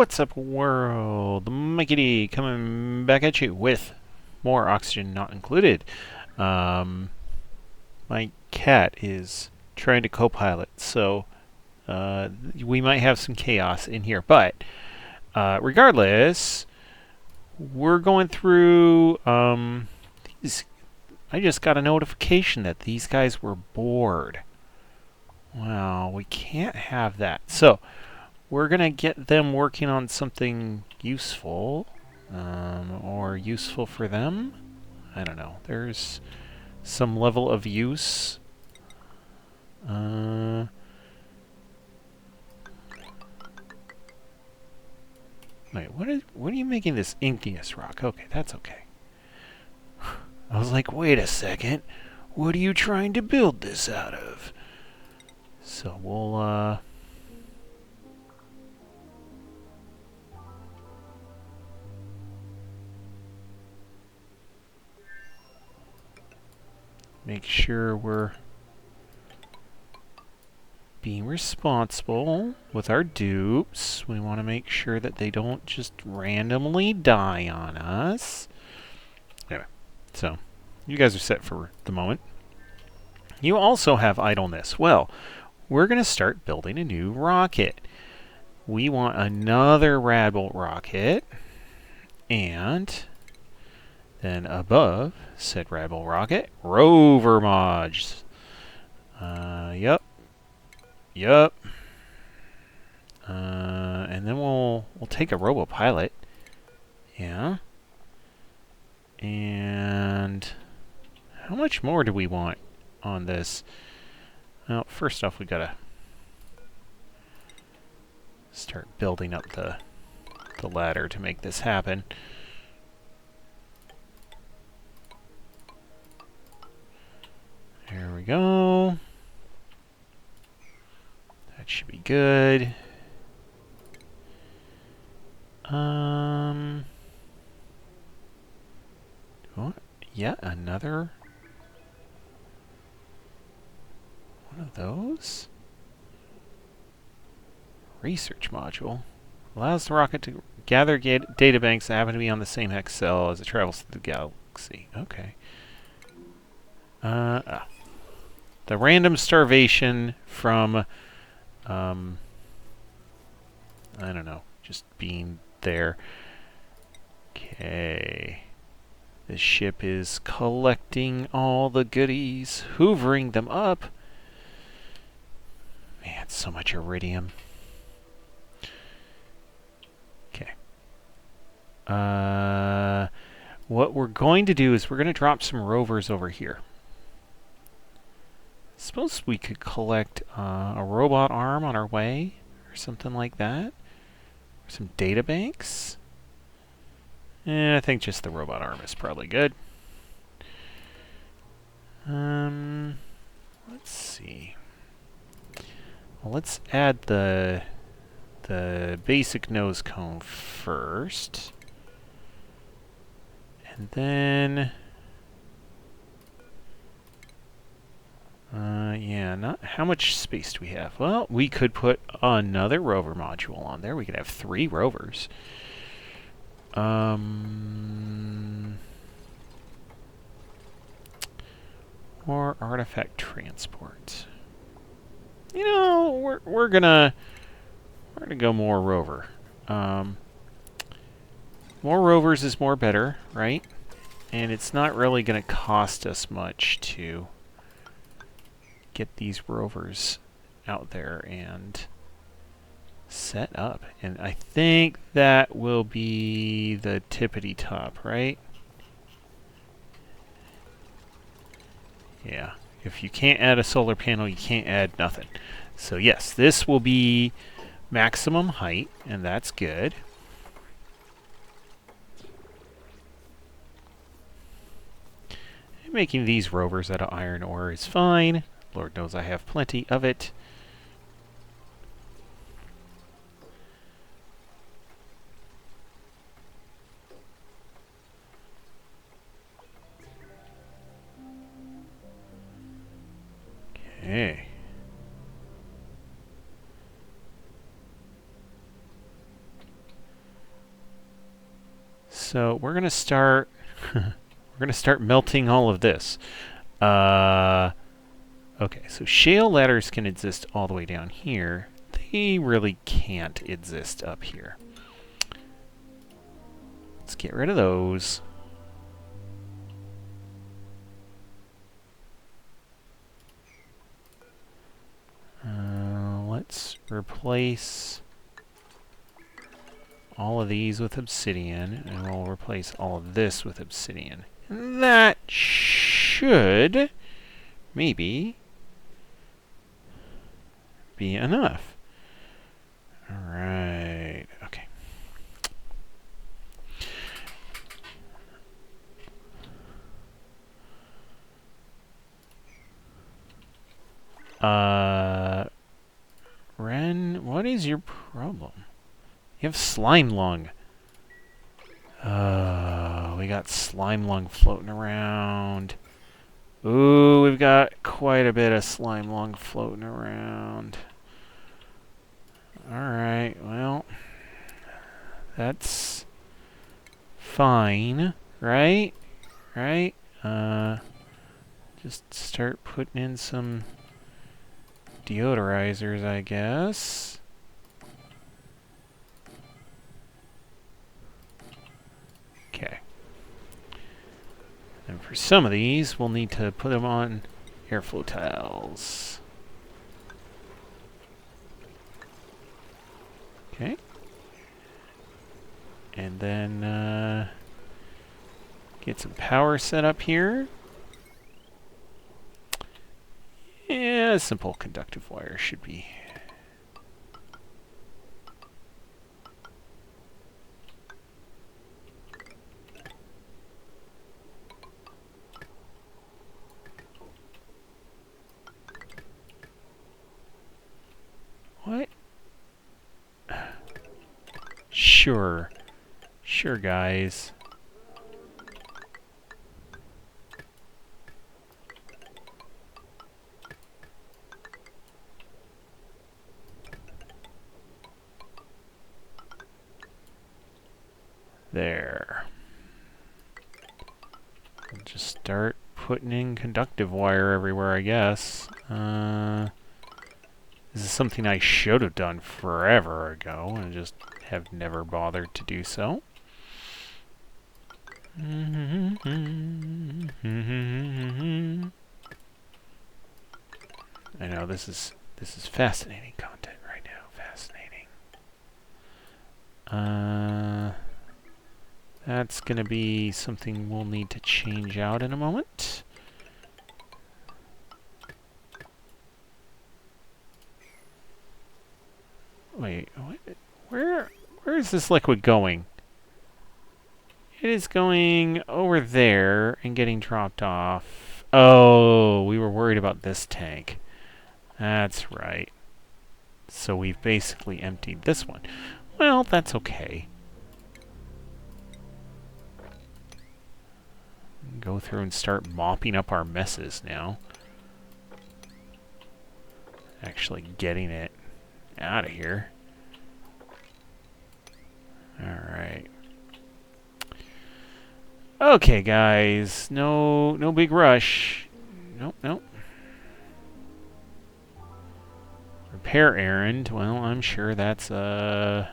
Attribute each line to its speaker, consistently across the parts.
Speaker 1: What's up, world? Mikey D coming back at you with more oxygen not included. My cat is trying to co-pilot, so we might have some chaos in here. But regardless, we're going through these. I just got a notification that these guys were bored. Well, we can't have that. So we're going to get them working on something useful, or useful for them. I don't know. There's some level of use. Wait, what are you making this igneous rock? Okay, that's okay. I was like, wait a second. What are you trying to build this out of? So we'll, make sure we're being responsible with our dupes. We want to make sure that they don't just randomly die on us. Anyway, so you guys are set for the moment. You also have idleness. Well, we're going to start building a new rocket. We want another Radbolt rocket, and then above said Radbolt rocket, Rover mods. Yep. And then we'll take a Robopilot. Yeah. And how much more do we want on this? Well, first off, we gotta start building up the ladder to make this happen. There we go. That should be good. What? Yeah, another one of those? Research module. Allows the rocket to gather data banks that happen to be on the same hex cell as it travels through the galaxy. Okay. The random starvation from, I don't know, just being there. Okay. The ship is collecting all the goodies, hoovering them up. Man, so much iridium. Okay. What we're going to do is we're going to drop some rovers over here. Suppose we could collect a robot arm on our way, or something like that. Or some data banks. I think just the robot arm is probably good. Let's see. Well, let's add the basic nose cone first. And then yeah, not how much space do we have? Well, we could put another rover module on there. We could have 3 rovers. Or artifact transport. You know, we're gonna go more rover. More rovers is more better, right? And it's not really gonna cost us much to get these rovers out there and set up. And I think that will be the tippity top, right? Yeah. If you can't add a solar panel, you can't add nothing. So yes, this will be maximum height, and that's good. And making these rovers out of iron ore is fine. Lord knows I have plenty of it. Okay. So we're gonna start. We're gonna start melting all of this. Okay, so shale ladders can exist all the way down here. They really can't exist up here. Let's get rid of those. Let's replace all of these with obsidian, and we'll replace all of this with obsidian. And that should maybe be enough. Alright, okay. Ren, what is your problem? You have slime lung. We got slime lung floating around. Ooh, we've got quite a bit of slime lung floating around. Alright, well, that's fine, right? Right? Just start putting in some deodorizers, I guess. Okay. And for some of these, we'll need to put them on airflow tiles. Okay. And then get some power set up here. Yeah, a simple conductive wire should be. What? Sure. Sure, guys. There. I'll just start putting in conductive wire everywhere, I guess. This is something I should have done forever ago and just have never bothered to do so. I know this is fascinating content right now. Fascinating. That's gonna be something we'll need to change out in a moment. Wait, where is this liquid going? It is going over there and getting dropped off. Oh, we were worried about this tank. That's right. So we've basically emptied this one. Well, that's okay. Go through and start mopping up our messes now. Actually getting it out of here. Alright. Okay, guys. No big rush. Nope. Repair errand. Well, I'm sure that's a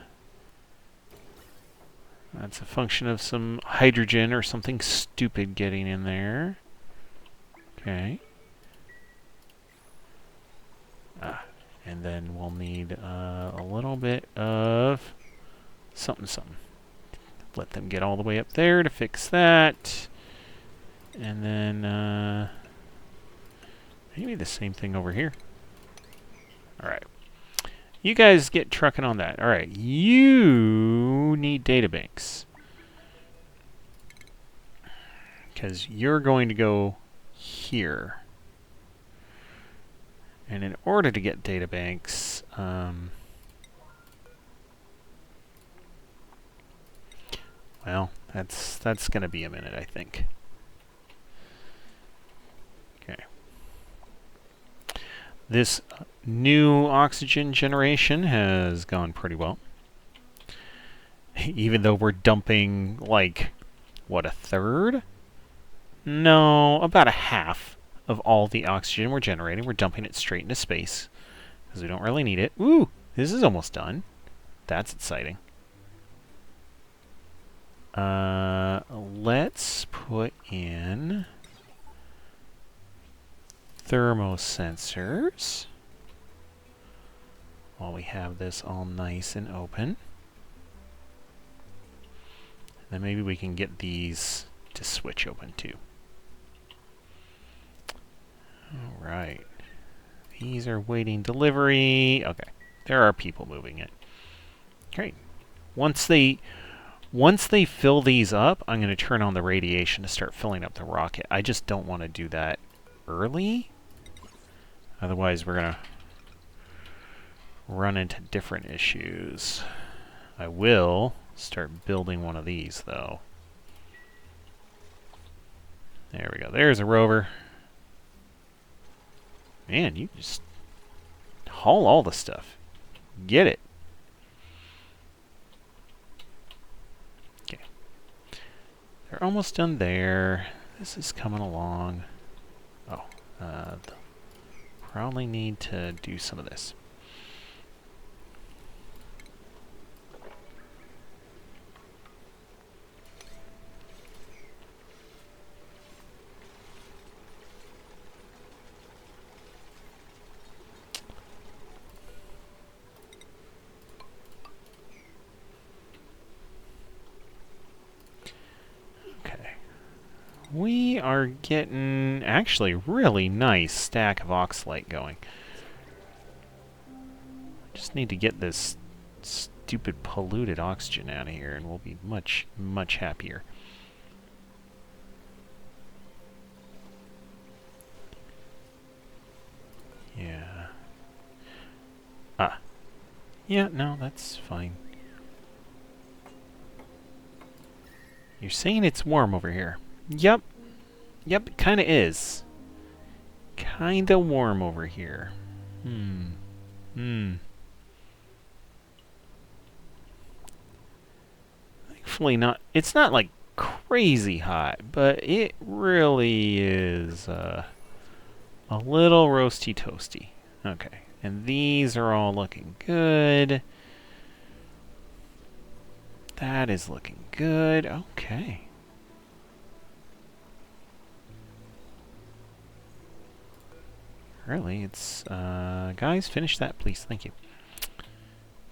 Speaker 1: function of some hydrogen or something stupid getting in there. Okay. And then we'll need a little bit of something. Let them get all the way up there to fix that. And then maybe the same thing over here. Alright. You guys get trucking on that. Alright. You need databanks. Because you're going to go here. And in order to get databanks, well, that's going to be a minute, I think. Okay. This new oxygen generation has gone pretty well. Even though we're dumping, like, what, a third? No, about a half of all the oxygen we're generating. We're dumping it straight into space because we don't really need it. Ooh, this is almost done. That's exciting. Let's put in thermosensors while we have this all nice and open. Then maybe we can get these to switch open too. Alright. These are waiting delivery. Okay. There are people moving it. Great. Once they fill these up, I'm going to turn on the radiation to start filling up the rocket. I just don't want to do that early. Otherwise, we're going to run into different issues. I will start building one of these, though. There we go. There's a rover. Man, you just haul all the stuff. Get it. Okay. They're almost done there. This is coming along. Oh, probably need to do some of this. We are getting, actually, really nice stack of oxalate going. Just need to get this stupid polluted oxygen out of here and we'll be much, much happier. Yeah. Ah. Yeah, no, that's fine. You're saying it's warm over here. Yep. Yep, it kinda is. Kinda warm over here. Thankfully not, it's not like crazy hot, but it really is a little roasty toasty. Okay, and these are all looking good. That is looking good. Okay. Really, it's, guys, finish that, please. Thank you.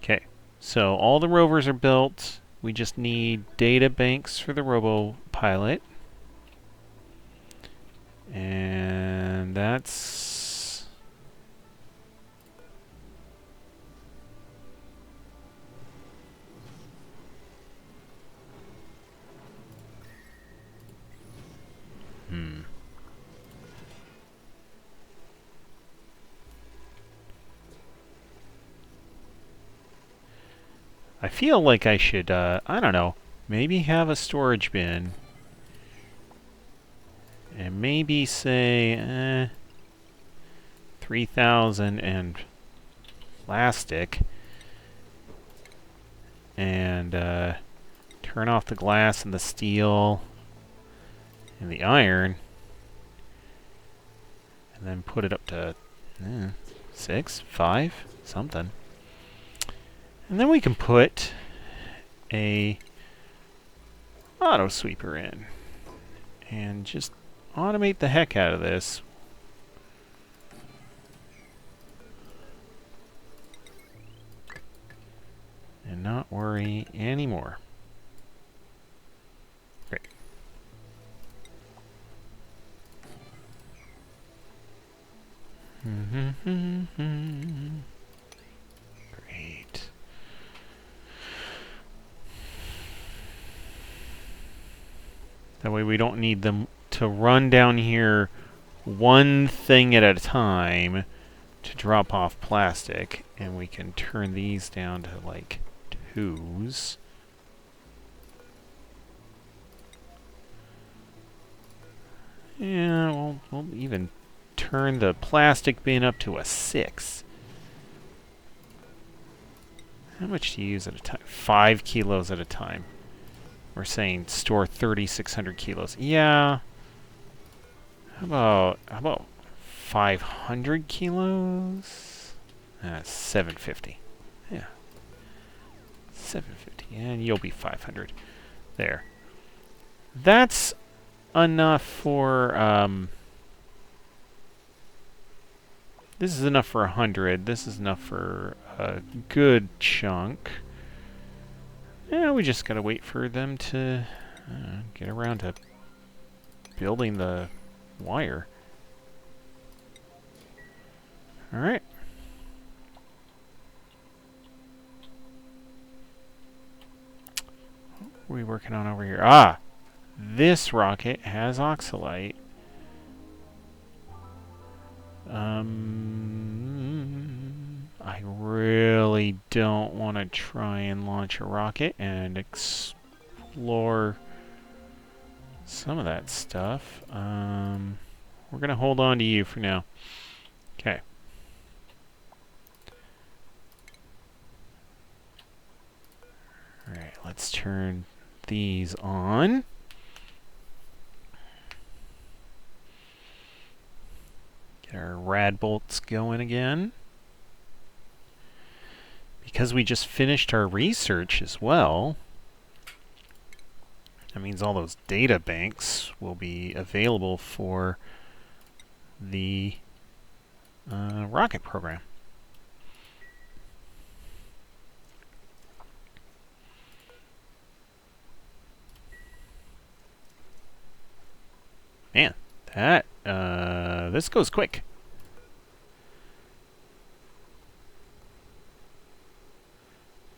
Speaker 1: Okay, so all the rovers are built. We just need data banks for the robo-pilot. And that's... I feel like I should, I don't know, maybe have a storage bin. And maybe say, 3,000 and plastic. And, turn off the glass and the steel and the iron. And then put it up to 6, 5, something. And then we can put a auto sweeper in and just automate the heck out of this. And not worry anymore. Great. Great. That way we don't need them to run down here one thing at a time to drop off plastic. And we can turn these down to like 2s. Yeah, we'll even turn the plastic bin up to a 6. How much do you use at a time? 5 kilos at a time. We're saying store 3,600 kilos. Yeah. How about 500 kilos? 750. Yeah. 750. And you'll be 500. There. That's enough for, this is enough for 100. This is enough for a good chunk. Yeah, we just gotta wait for them to get around to building the wire. Alright. What are we working on over here? Ah! This rocket has oxalite. I really don't want to try and launch a rocket and explore some of that stuff. We're going to hold on to you for now. Okay. Alright, let's turn these on. Get our rad bolts going again. Because we just finished our research as well, that means all those data banks will be available for the rocket program. Man, that this goes quick.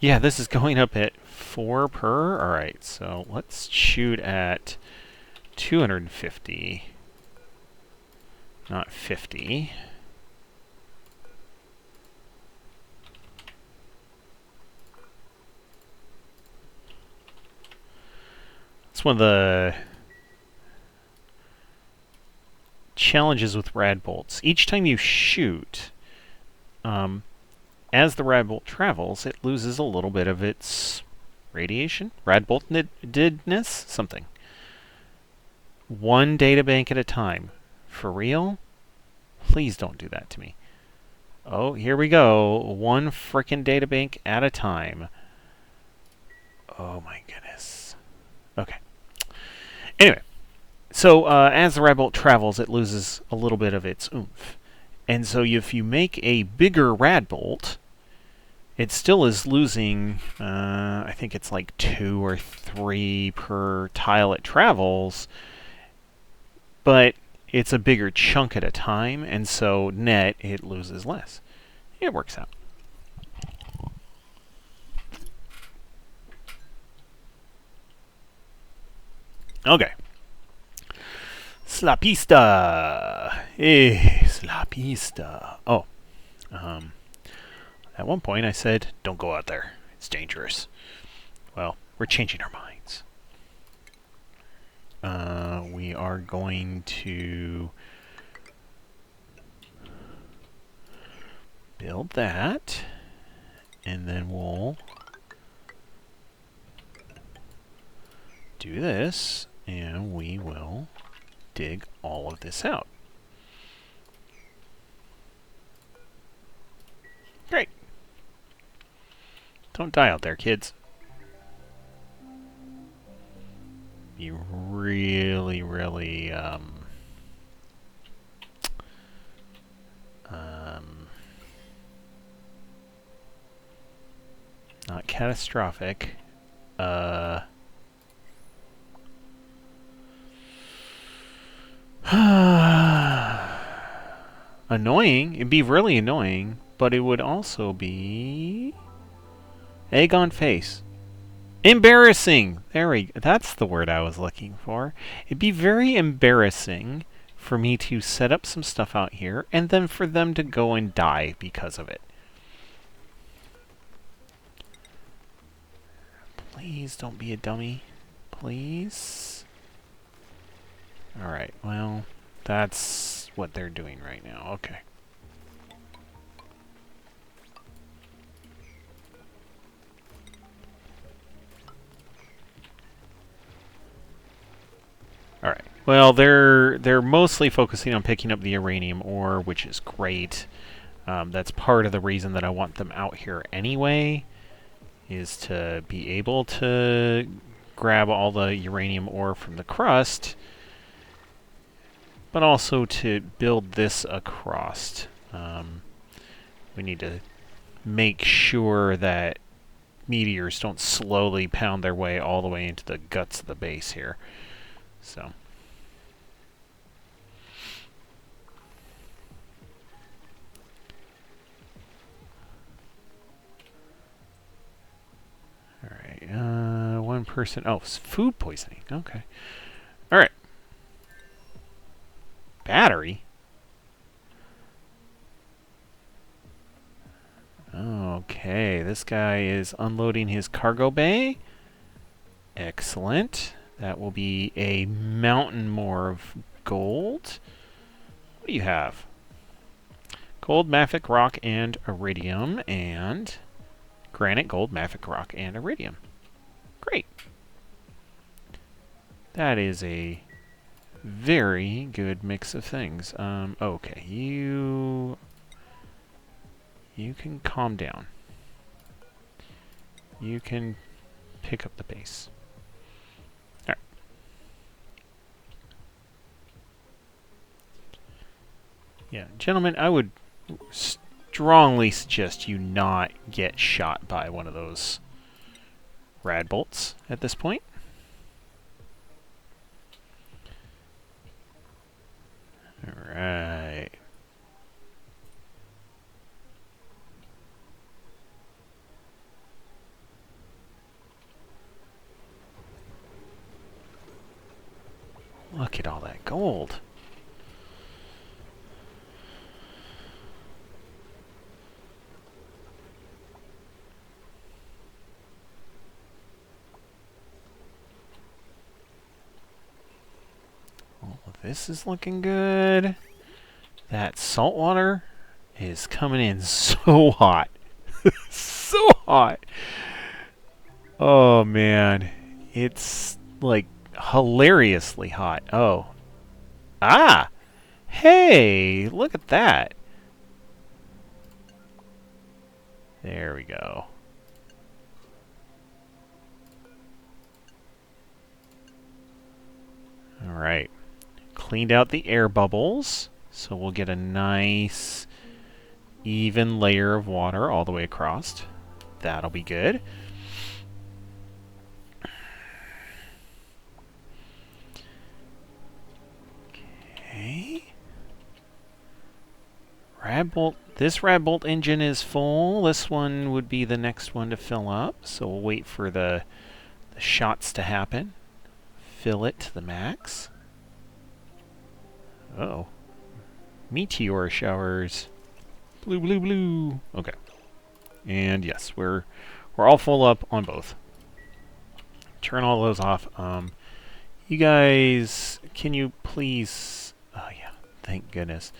Speaker 1: Yeah, this is going up at 4 per. Alright, so let's shoot at 250. Not 50. It's one of the challenges with rad bolts. Each time you shoot, as the rad bolt travels, it loses a little bit of its radiation, rad boltedness, something. One data bank at a time. For real? Please don't do that to me. Oh, here we go. One frickin' data bank at a time. Oh my goodness. Okay. Anyway, so as the rad bolt travels, it loses a little bit of its oomph. And so if you make a bigger rad bolt, it still is losing, I think it's like 2 or 3 per tile it travels, but it's a bigger chunk at a time, and so net, it loses less. It works out. Okay. Slapista! Slapista. Oh. At one point I said, don't go out there. It's dangerous. Well, we're changing our minds. We are going to build that, and then we'll do this, and we will dig all of this out. Great. Don't die out there, kids. Be really, really, not catastrophic. Annoying. It'd be really annoying, but it would also be egg on face. Embarrassing. That's the word I was looking for. It'd be very embarrassing for me to set up some stuff out here and then for them to go and die because of it. Please don't be a dummy. Please. Alright, well, that's what they're doing right now. Okay. All right. Well, they're mostly focusing on picking up the uranium ore, which is great. That's part of the reason that I want them out here anyway, is to be able to grab all the uranium ore from the crust, but also to build this across. We need to make sure that meteors don't slowly pound their way all the way into the guts of the base here. So. Alright, one person. Oh, it's food poisoning. Okay. Alright. Battery? Okay, this guy is unloading his cargo bay. Excellent. That will be a mountain more of gold. What do you have? Gold, mafic rock, and iridium, and granite, gold, mafic rock, and iridium. Great. That is a very good mix of things. Okay, you can calm down. You can pick up the pace. All right. Yeah, gentlemen, I would strongly suggest you not get shot by one of those rad bolts at this point. All right. Look at all that gold. Well, this is looking good. That salt water is coming in so hot. So hot. Oh, man. It's, like, hilariously hot. Oh. Ah! Hey! Look at that. There we go. Alright. Cleaned out the air bubbles. So we'll get a nice even layer of water all the way across. That'll be good. Okay. Radbolt. This Radbolt engine is full. This one would be the next one to fill up. So we'll wait for the shots to happen. Fill it to the max. Uh-oh. Meteor showers. Blue, blue, blue. Okay. And yes, we're all full up on both. Turn all those off. You guys, can you please? Oh yeah, thank goodness.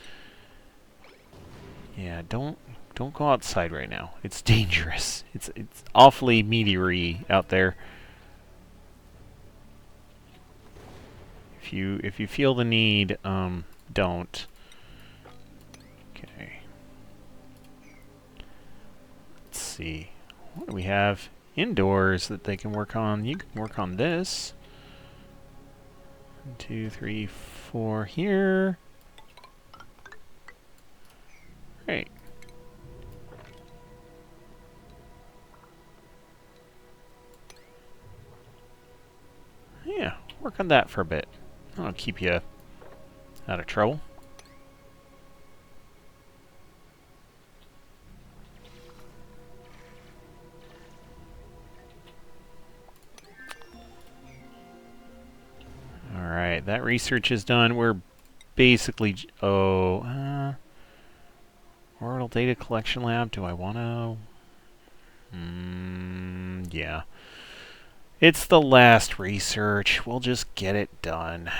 Speaker 1: Yeah, don't go outside right now. It's dangerous. It's awfully meteor-y out there. If you feel the need, don't. Okay. Let's see. What do we have indoors that they can work on? You can work on this. 1, 2, 3, 4 here. Great. Yeah, work on that for a bit. I'll keep you out of trouble. Alright, that research is done. We're basically... orbital data collection lab. Do I want to... yeah. It's the last research. We'll just get it done.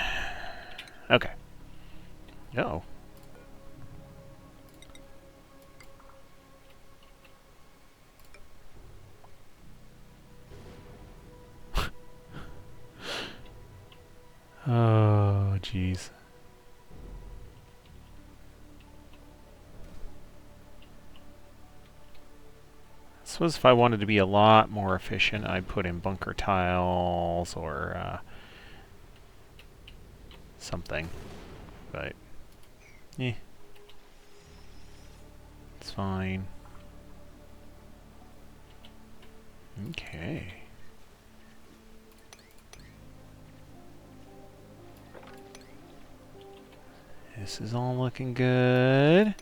Speaker 1: Okay. Oh. jeez. I suppose if I wanted to be a lot more efficient, I'd put in bunker tiles or something. But, it's fine. Okay. This is all looking good.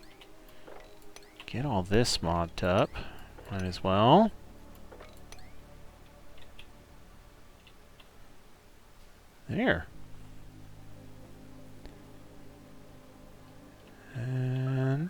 Speaker 1: Get all this mobbed up. Might as well. There. And...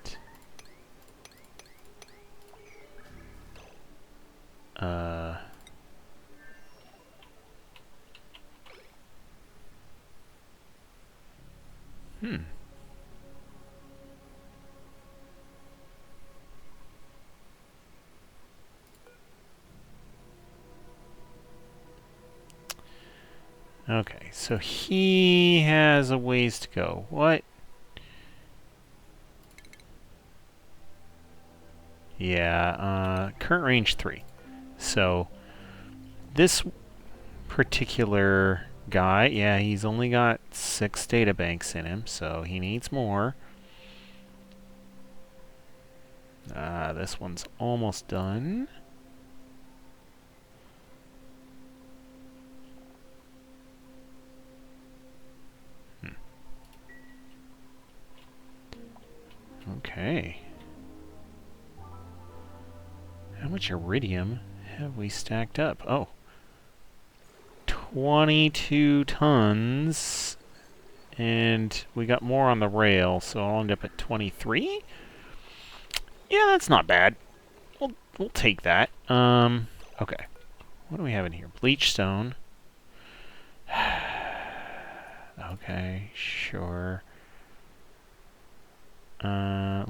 Speaker 1: Okay, so he has a ways to go. What? Yeah, current range 3. So, this particular guy, yeah, he's only got 6 data banks in him, so he needs more. This one's almost done. Okay. How much iridium have we stacked up? Oh. 22 tons. And we got more on the rail, so I'll end up at 23? Yeah, that's not bad. We'll take that. Okay. What do we have in here? Bleach stone. Okay, sure.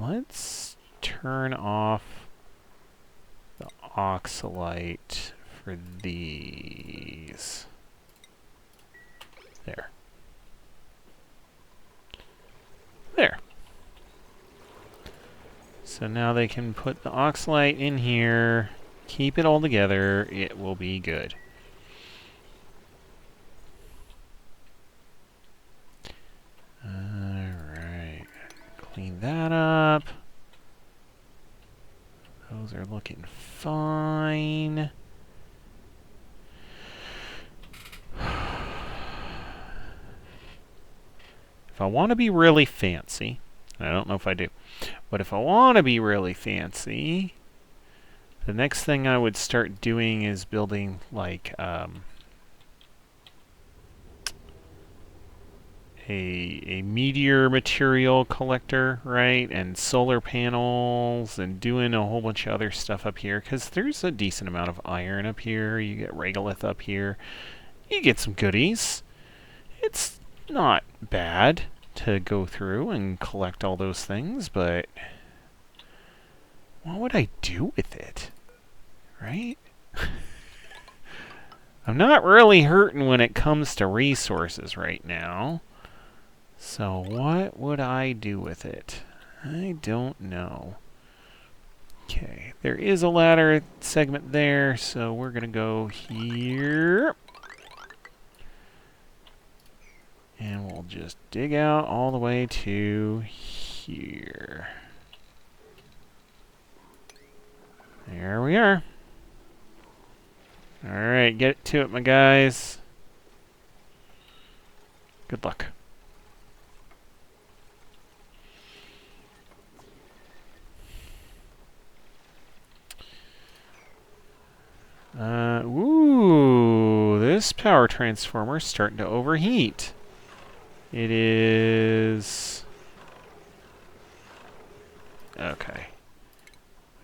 Speaker 1: Let's turn off the oxalite for these. There. There. So now they can put the oxalite in here, keep it all together, it will be good. Alright. Clean that up. Those are looking fine. If I want to be really fancy, I don't know if I do, but if I want to be really fancy, the next thing I would start doing is building like a meteor material collector, right? And solar panels and doing a whole bunch of other stuff up here, because there's a decent amount of iron up here. You get regolith up here. You get some goodies. It's not bad to go through and collect all those things, but what would I do with it? Right? I'm not really hurting when it comes to resources right now. So what would I do with it? I don't know. Okay, there is a ladder segment there, so we're going to go here. And we'll just dig out all the way to here. There we are. Alright, get to it, my guys. Good luck. Ooh, this power transformer is starting to overheat. It is... Okay.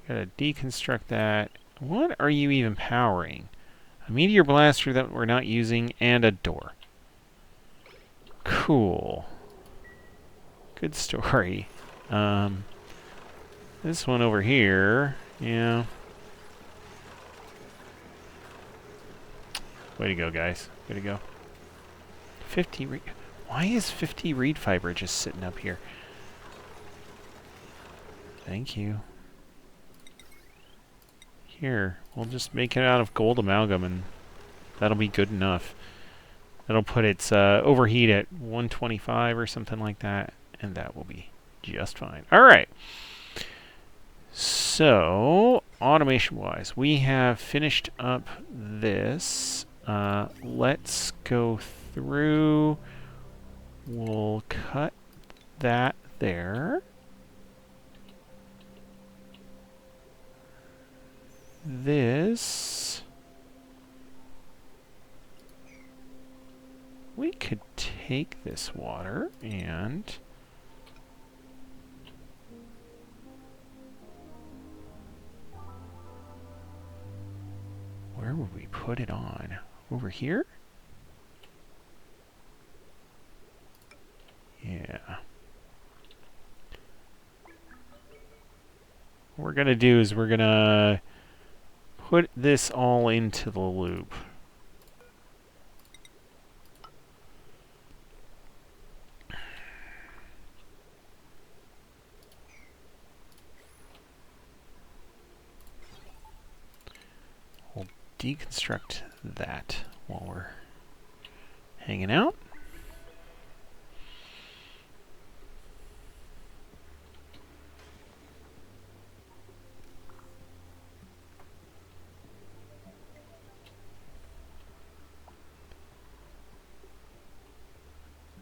Speaker 1: Gotta deconstruct that. What are you even powering? A meteor blaster that we're not using and a door. Cool. Good story. This one over here, yeah. Way to go, guys. Way to go. 50 Why is 50 reed fiber just sitting up here? Thank you. Here, we'll just make it out of gold amalgam and that'll be good enough. That'll put its overheat at 125 or something like that, and that will be just fine. All right. So, automation-wise, we have finished up this. Let's go through. We'll cut that there. This. We could take this water and where would we put it on? Over here? Yeah. What we're going to do is we're going to put this all into the loop. We'll deconstruct that while we're hanging out.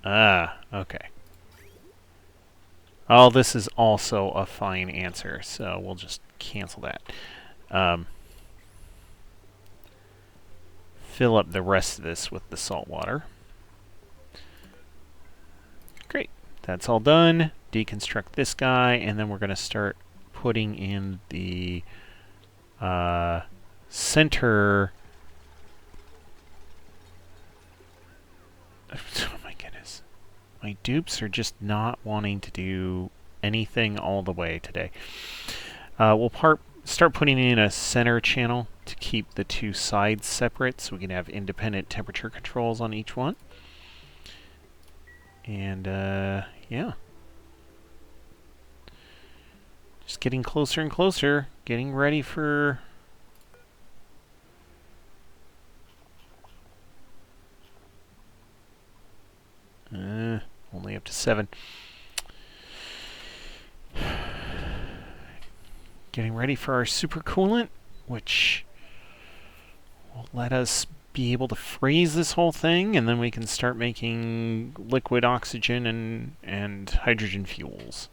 Speaker 1: Ah, okay. Oh, this is also a fine answer, so we'll just cancel that. Fill up the rest of this with the salt water. Great. That's all done. Deconstruct this guy, and then we're going to start putting in the center. Oh my goodness. My dupes are just not wanting to do anything all the way today. We'll start putting in a center channel to keep the two sides separate so we can have independent temperature controls on each one. And yeah. Just getting closer and closer, getting ready for only up to 7. Getting ready for our supercoolant, which will let us be able to freeze this whole thing, and then we can start making liquid oxygen and hydrogen fuels.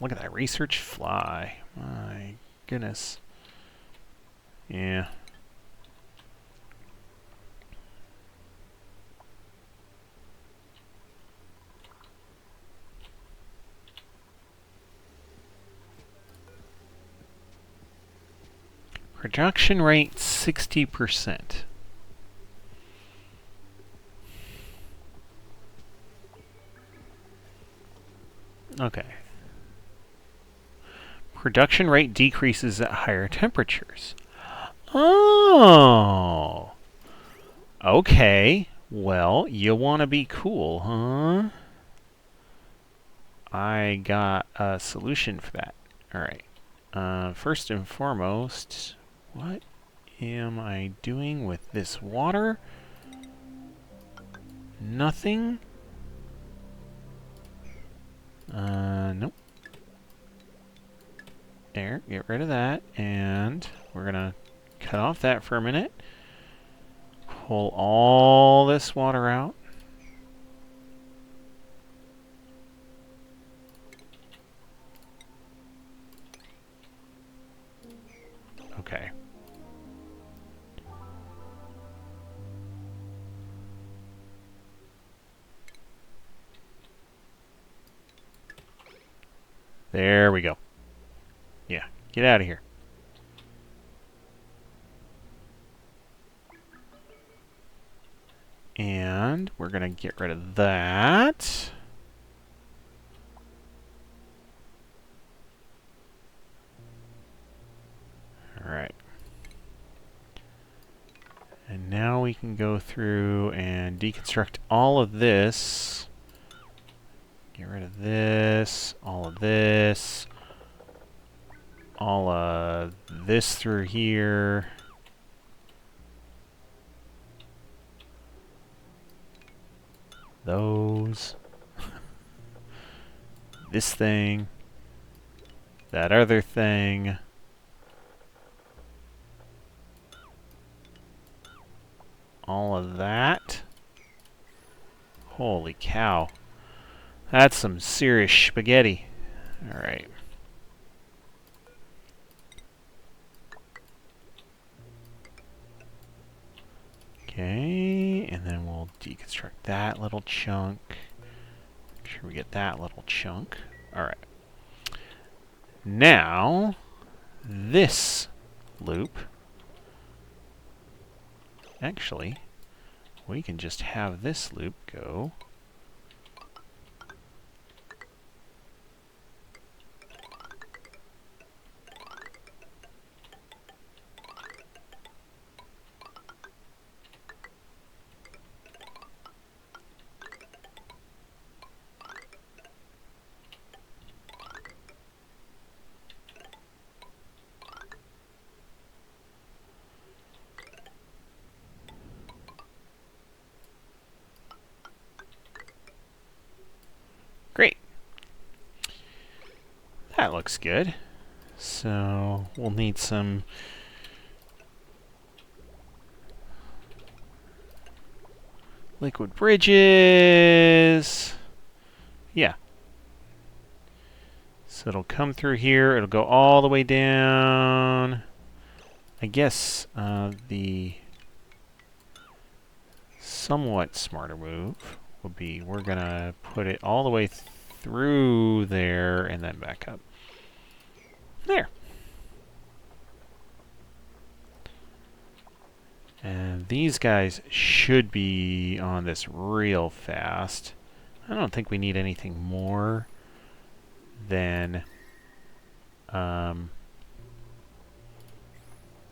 Speaker 1: Look at that research fly. My goodness. Yeah. Production rate 60%. Okay. Production rate decreases at higher temperatures. Oh. Okay. Well, you want to be cool, huh? I got a solution for that. Alright. First and foremost, what am I doing with this water? Nothing. Nope. There, get rid of that, and we're gonna cut off that for a minute. Pull all this water out. Okay. There we go. Yeah, get out of here. And we're going to get rid of that. Alright. And now we can go through and deconstruct all of this. Get rid of this, all of this, all of this through here. Those. This thing. That other thing. All of that. Holy cow. That's some serious spaghetti. Alright. Okay, and then we'll deconstruct that little chunk. Make sure we get that little chunk. Alright. Now, this loop. Actually, we can just have this loop go. Great. That looks good. So we'll need some liquid bridges. Yeah. So it'll come through here. It'll go all the way down. I guess the somewhat smarter move would be we're going to put it all the way through there and then back up. There. And these guys should be on this real fast. I don't think we need anything more than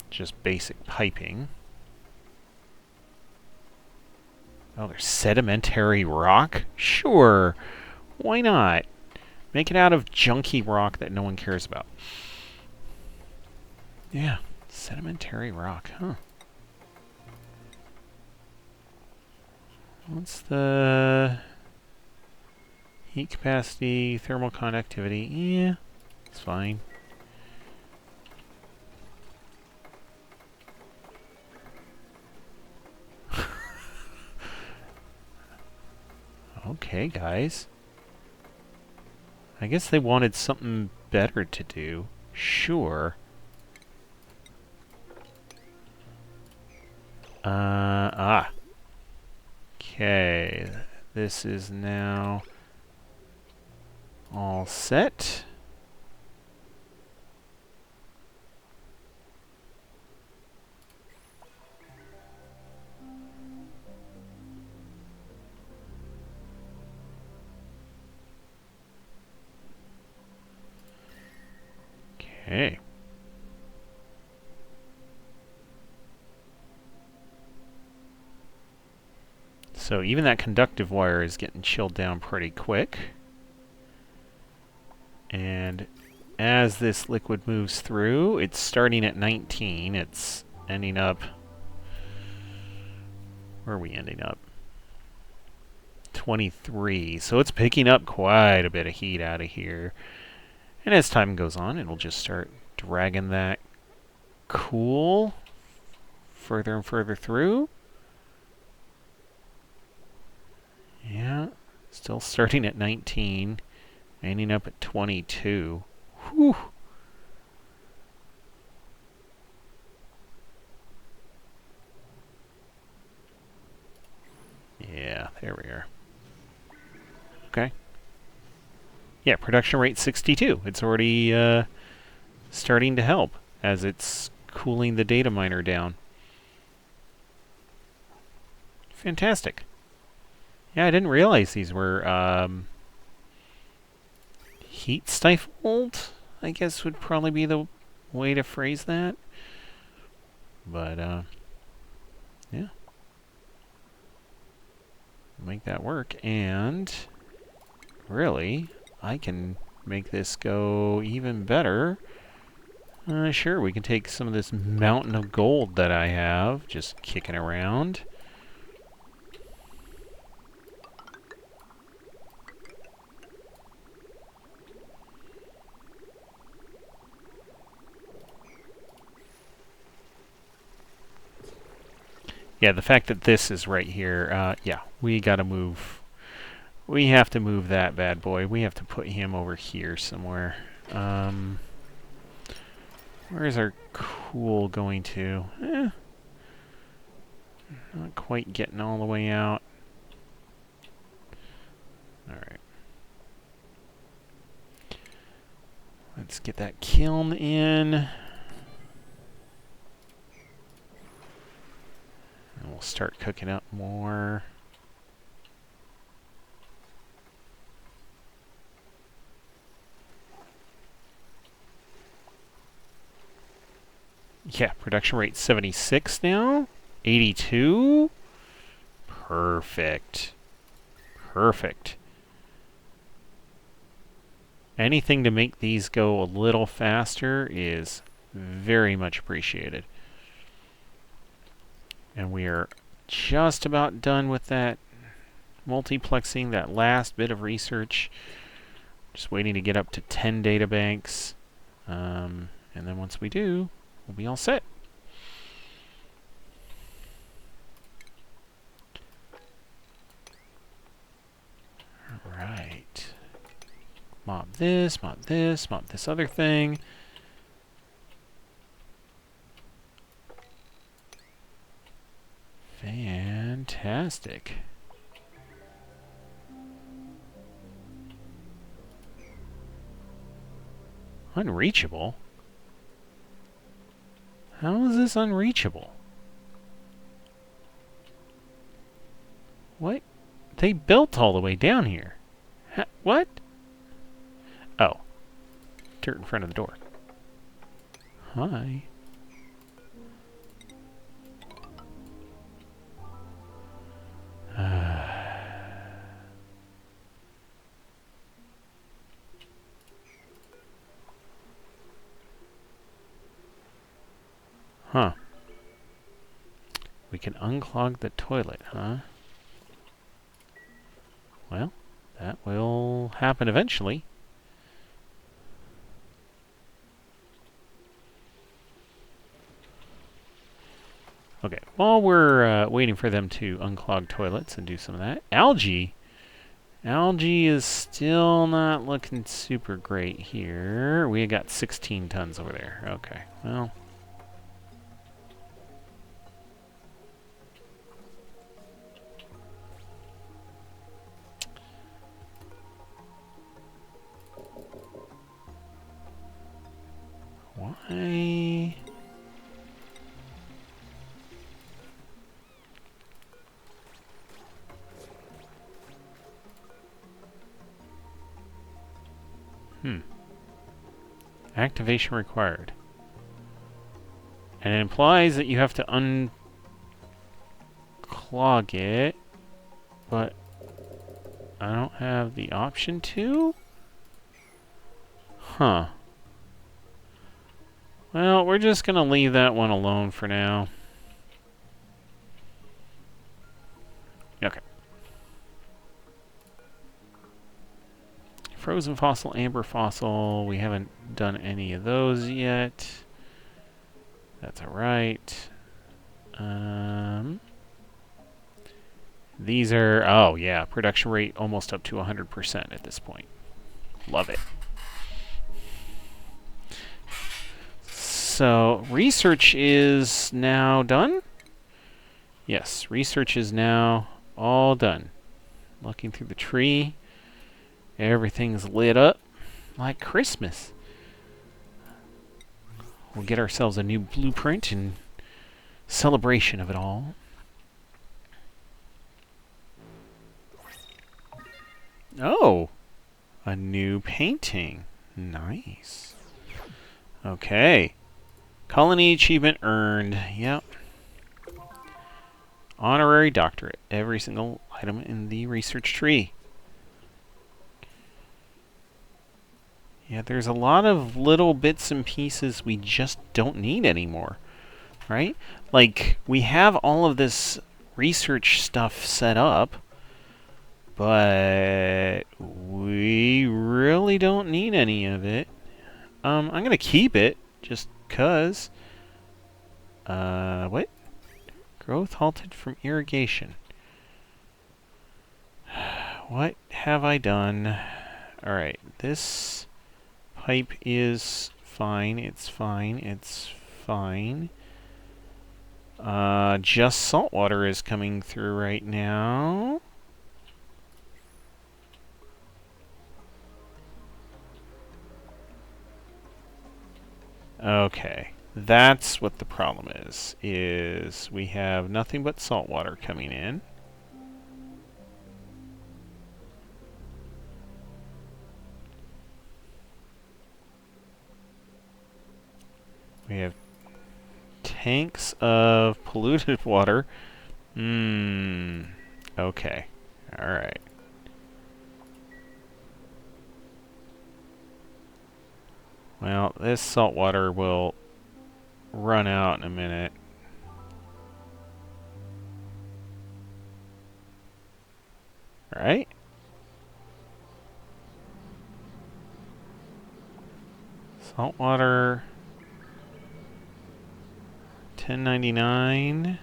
Speaker 1: just basic piping. Oh, there's sedimentary rock? Sure. Why not? Make it out of junky rock that no one cares about. Yeah, sedimentary rock, huh? What's the heat capacity, thermal conductivity? Yeah, it's fine. Okay, guys. I guess they wanted something better to do. Sure. Okay. This is now all set. Okay. So even that conductive wire is getting chilled down pretty quick. And as this liquid moves through, it's starting at 19. It's ending up... Where are we ending up? 23. So it's picking up quite a bit of heat out of here. And as time goes on, it'll just start dragging that cool further and further through. Yeah, still starting at 19, ending up at 22. Whew. Yeah, there we are. Okay. Yeah, production rate 62. It's already starting to help as it's cooling the data miner down. Fantastic. Yeah, I didn't realize these were heat stifled, I guess would probably be the way to phrase that. But Yeah. Make that work. And really, I can make this go even better. Sure, we can take some of this mountain of gold that I have, just kicking around. Yeah, the fact that this is right here, yeah, we gotta move. We have to move that bad boy. We have to put him over here somewhere. Where's our cool going to? Not quite getting all the way out. Alright. Let's get that kiln in. And we'll start cooking up more. Yeah, production rate 76 now. 82. Perfect. Perfect. Anything to make these go a little faster is very much appreciated. And we are just about done with that multiplexing, that last bit of research. Just waiting to get up to 10 data banks. And then once we do, we'll be all set. Alright. Mob this, mob this, mob this other thing. Fantastic. Unreachable? How is this unreachable? What? They built all the way down here. What? Oh. Dirt in front of the door. Hi. Huh. We can unclog the toilet, huh? Well, that will happen eventually. Okay, while we're waiting for them to unclog toilets and do some of that, algae. Algae is still not looking super great here. We got 16 tons over there. Okay, well. Why? Activation required. And it implies that you have to unclog it, but I don't have the option to? Huh. Well, we're just going to leave that one alone for now. Okay. Frozen fossil, amber fossil. We haven't done any of those yet. That's alright. These are, oh yeah, production rate almost up to 100% at this point. Love it. So, research is now done? Yes, research is now all done. Looking through the tree. Everything's lit up like Christmas. We'll get ourselves a new blueprint in celebration of it all. Oh, a new painting. Nice. Okay. Colony achievement earned. Yep. Honorary doctorate. Every single item in the research tree. Yeah, there's a lot of little bits and pieces we just don't need anymore, right? Like, we have all of this research stuff set up, but we really don't need any of it. I'm going to keep it, just 'cause. What? Growth halted from irrigation. What have I done? Alright, this pipe is fine. It's fine. It's fine. Just salt water is coming through right now. Okay. That's what the problem is we have nothing but salt water coming in. We have tanks of polluted water. Okay. Alright. Well, this salt water will run out in a minute. Right? Salt water. 1099.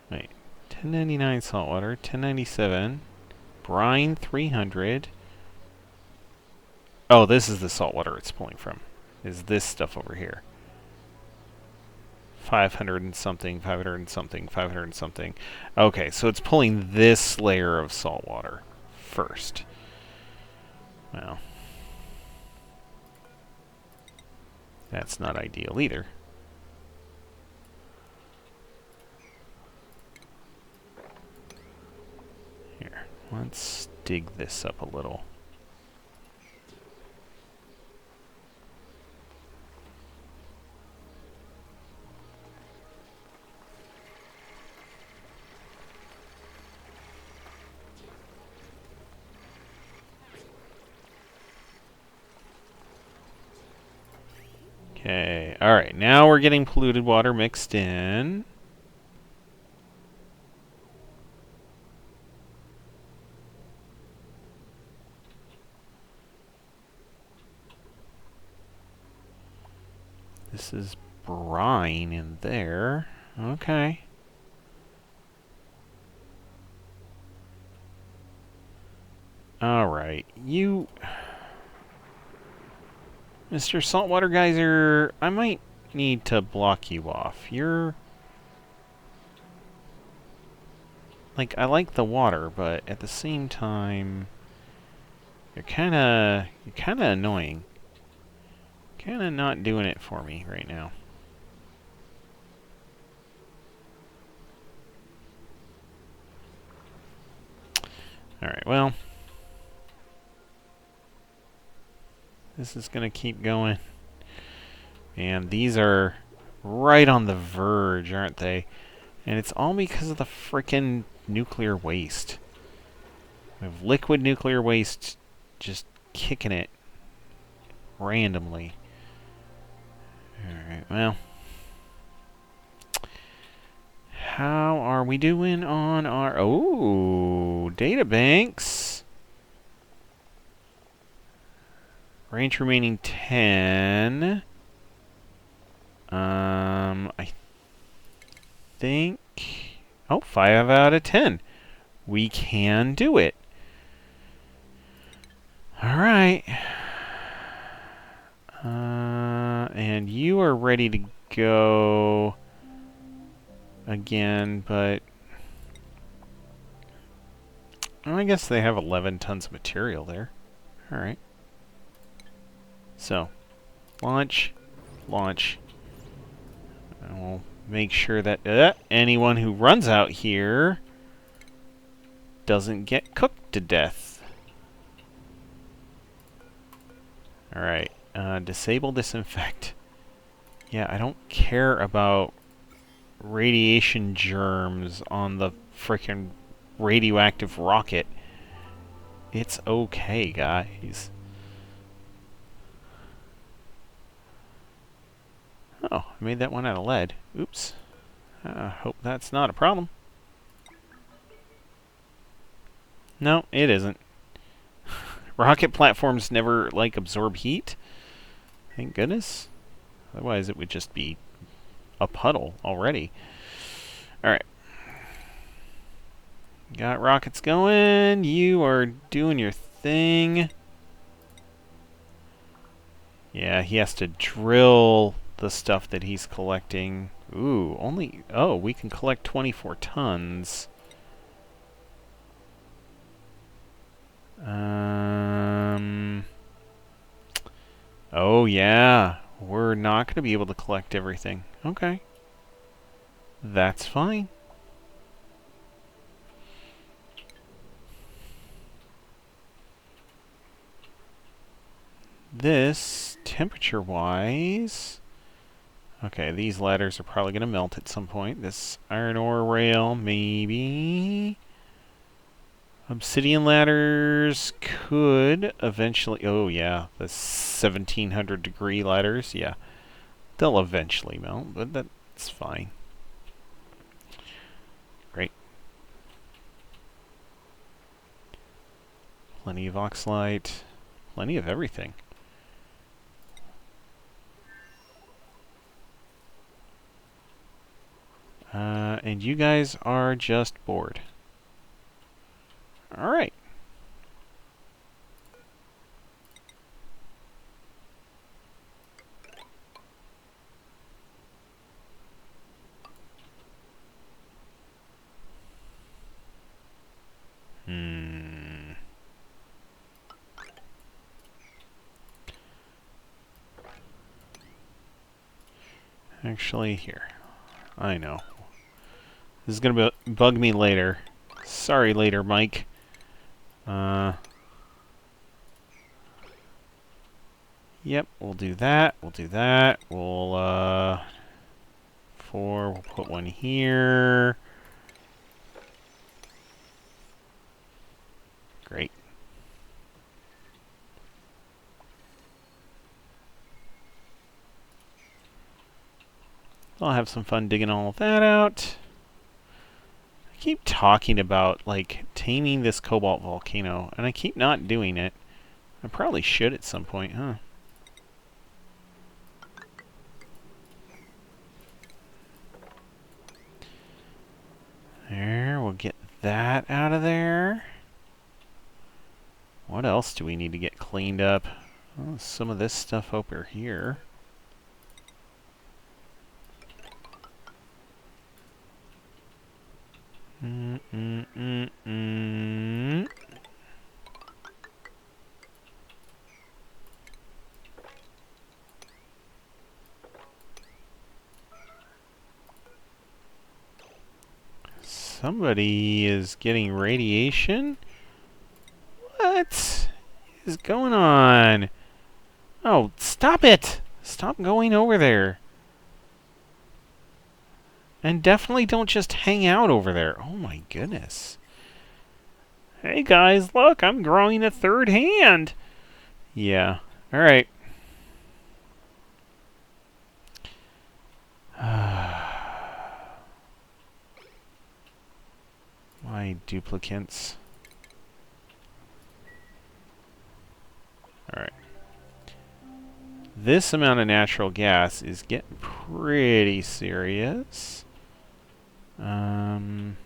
Speaker 1: Wait. 1099 salt water. 1097. Brine 300. Oh, this is the salt water it's pulling from. Is this stuff over here. 500 and something, 500 and something, 500 and something. Okay, so it's pulling this layer of salt water first. Well, that's not ideal either. Here, let's dig this up a little. Okay, alright, now we're getting polluted water mixed in. This is brine in there. Okay. Alright, you... Mr. Saltwater Geyser, I might need to block you off. You're... Like, I like the water, but at the same time... You're kinda annoying. Kinda not doing it for me right now. Alright, well... This is gonna keep going. And these are right on the verge, aren't they? And it's all because of the frickin' nuclear waste. We have liquid nuclear waste just kicking it randomly. Alright, well. How are we doing on our... Oh, databanks. Range remaining 10. I think... Oh, 5 out of 10. We can do it. Alright. And you are ready to go again, but... I guess they have 11 tons of material there. Alright. So, launch, launch. And we'll make sure that anyone who runs out here doesn't get cooked to death. Alright, disable disinfect. Yeah, I don't care about radiation germs on the frickin' radioactive rocket. It's okay, guys. Oh, I made that one out of lead. Oops. Hope that's not a problem. No, it isn't. Rocket platforms never, like, absorb heat. Thank goodness. Otherwise, it would just be a puddle already. Alright. Got rockets going. You are doing your thing. Yeah, he has to drill the stuff that he's collecting. Ooh, only... Oh, we can collect 24 tons. Oh, yeah. We're not going to be able to collect everything. Okay. That's fine. This, temperature-wise... Okay, these ladders are probably going to melt at some point. This iron ore rail, maybe... Obsidian ladders could eventually... Oh, yeah. The 1700 degree ladders, yeah. They'll eventually melt, but that's fine. Great. Plenty of oxalite. Plenty of everything. And you guys are just bored. Alright. Actually, here. I know. This is gonna bug me later. Sorry later, Mike. Yep, we'll do that. We'll do that. We'll, 4, we'll put one here. Great. I'll have some fun digging all of that out. I keep talking about, like, taming this cobalt volcano, and I keep not doing it. I probably should at some point, huh? There, we'll get that out of there. What else do we need to get cleaned up? Oh, some of this stuff over here. Somebody is getting radiation? What is going on? Oh, stop it! Stop going over there. And definitely don't just hang out over there. Oh my goodness. Hey guys, look, I'm growing a third hand. Yeah. Alright. My duplicates. Alright. This amount of natural gas is getting pretty serious. Alright,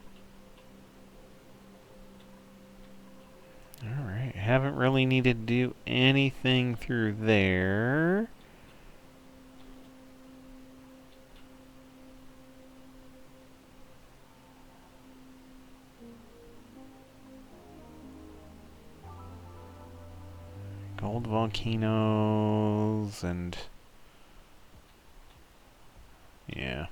Speaker 1: haven't really needed to do anything through there. Gold volcanoes and... yeah.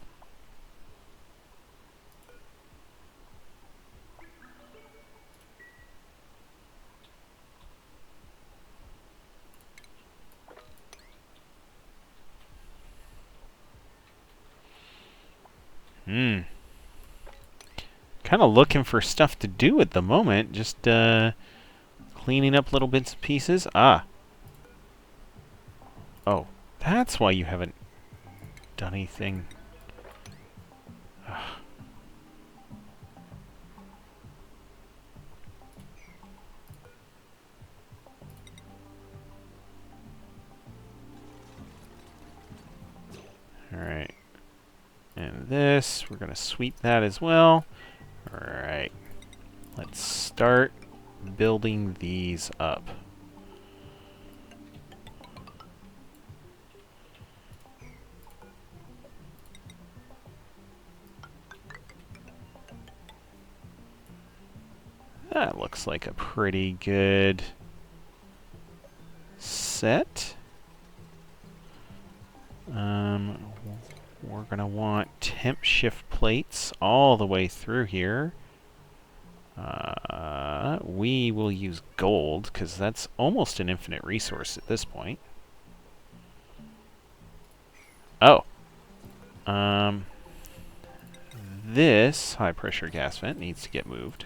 Speaker 1: Hmm. Kind of looking for stuff to do at the moment. Just cleaning up little bits and pieces. Ah. Oh, that's why you haven't done anything. Alright. And this, we're going to sweep that as well. Alright. Let's start building these up. That looks like a pretty good set. We're going to want temp shift plates all the way through here. We will use gold, because that's almost an infinite resource at this point. Oh. This high-pressure gas vent needs to get moved.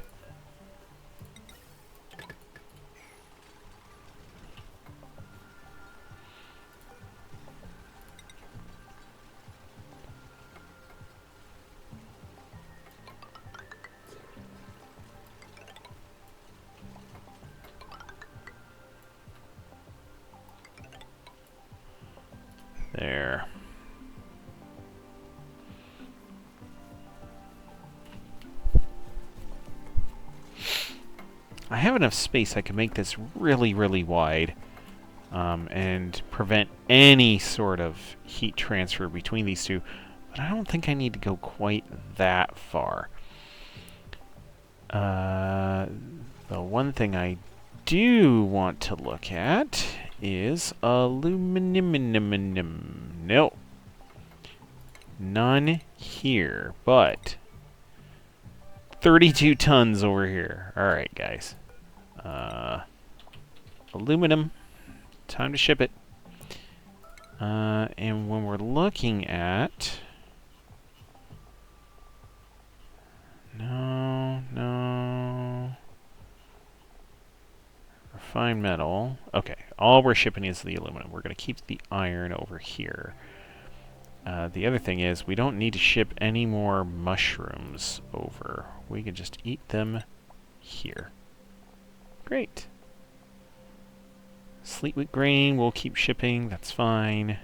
Speaker 1: There. I have enough space I can make this really, really wide and prevent any sort of heat transfer between these two, but I don't think I need to go quite that far. The one thing I do want to look at is aluminum. No. None here, but 32 tons over here. Alright, guys. Aluminum. Time to ship it. And when we're looking at... No. Refined metal. Okay, all we're shipping is the aluminum. We're going to keep the iron over here. The other thing is, we don't need to ship any more mushrooms over. We can just eat them here. Great. Sleet wheat grain we'll keep shipping, that's fine.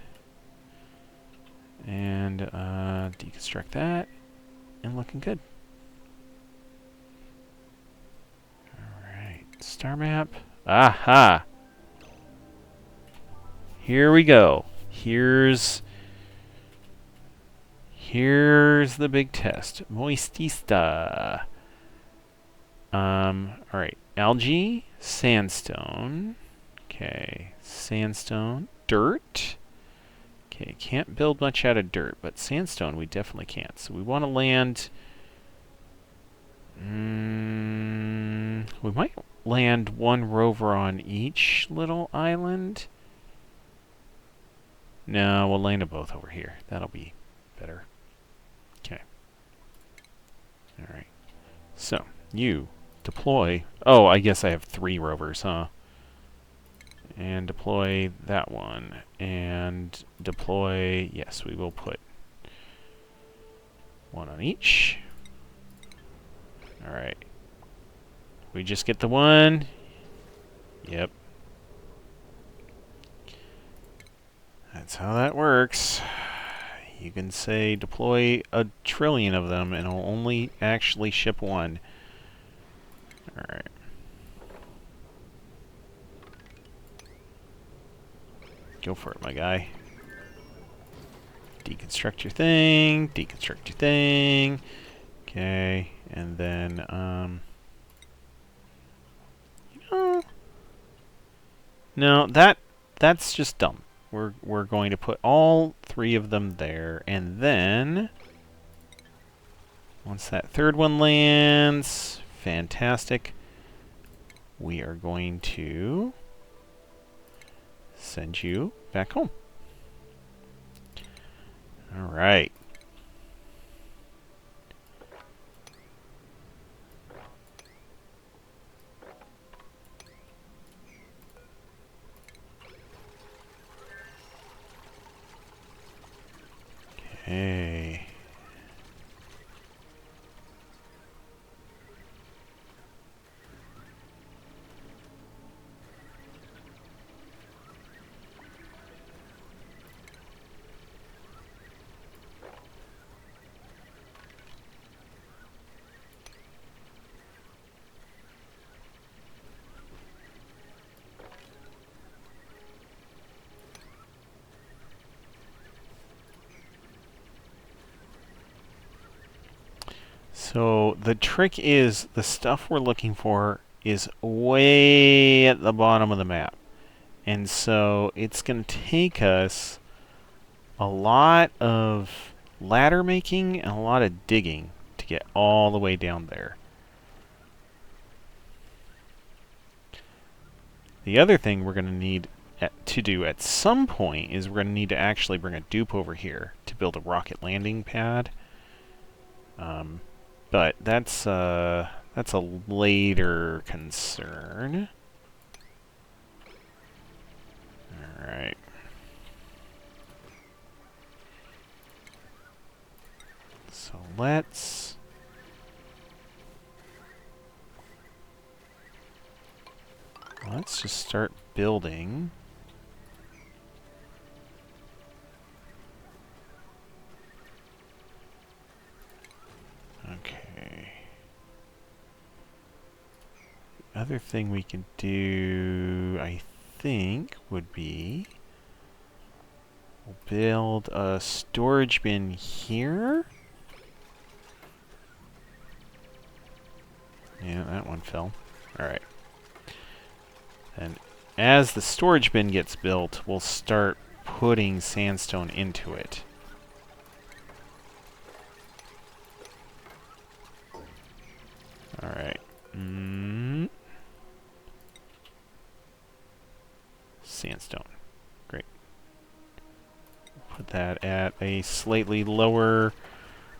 Speaker 1: And deconstruct that, and looking good. Alright, star map. Aha! Here we go. Here's the big test. Moistista. Alright. Algae, sandstone. Okay. Sandstone. Dirt. Okay, can't build much out of dirt, but sandstone we definitely can't. So we want to land... we might land one rover on each little island. No, we'll land them both over here. That'll be better. Okay. Alright. So, you deploy... Oh, I guess I have 3 rovers, huh? And deploy that one. And deploy... Yes, we will put one on each. Alright. We just get the one. Yep. That's how that works. You can say deploy 1 trillion of them and it'll only actually ship one. Alright. Go for it, my guy. Deconstruct your thing. Deconstruct your thing. Okay. And then, no, that's just dumb. We're going to put all 3 of them there, and then once that 3rd one lands, fantastic. We are going to send you back home. All right. So the trick is the stuff we're looking for is way at the bottom of the map. And so it's going to take us a lot of ladder making and a lot of digging to get all the way down there. The other thing we're going to need to do at some point is we're going to need to actually bring a dupe over here to build a rocket landing pad. But that's a later concern. All right. So let's just start building. Okay. The other thing we can do, I think, would be we'll build a storage bin here. Yeah, that one fell. Alright. And as the storage bin gets built, we'll start putting sandstone into it. Alright. Sandstone. Great. Put that at a slightly lower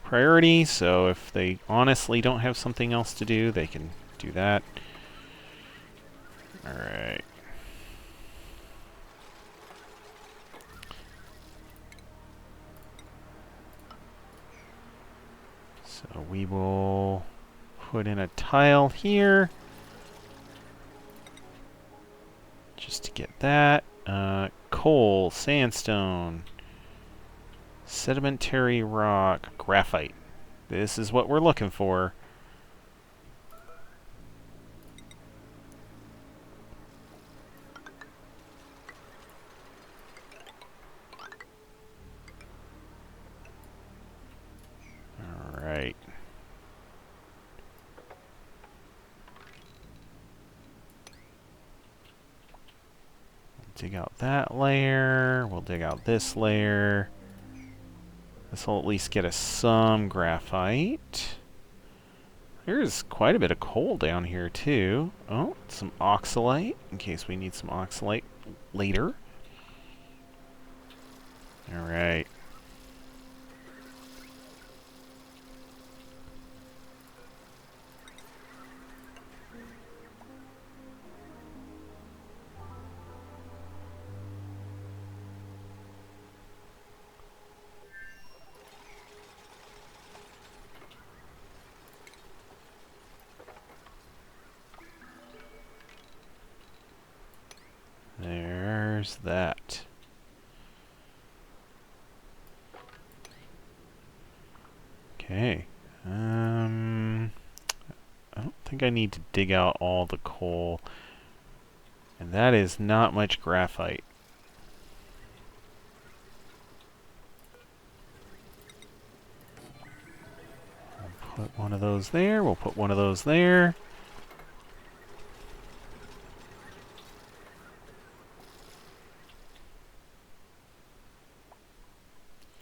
Speaker 1: priority, so if they honestly don't have something else to do, they can do that. Alright. So we will put in a tile here. Just to get that. Coal, sandstone, sedimentary rock, graphite. This is what we're looking for. Alright. Dig out that layer. We'll dig out this layer. This will at least get us some graphite. There's quite a bit of coal down here, too. Oh, some oxalite, in case we need some oxalite later. Alright. There's that. Okay. I don't think I need to dig out all the coal. And that is not much graphite. We'll put one of those there. We'll put one of those there.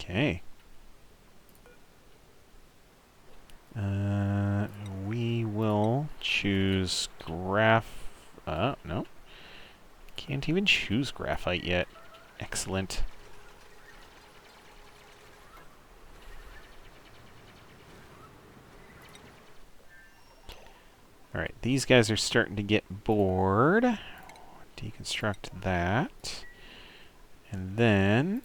Speaker 1: Okay. We will choose no. Can't even choose graphite yet. Excellent. Alright, these guys are starting to get bored. Deconstruct that. And then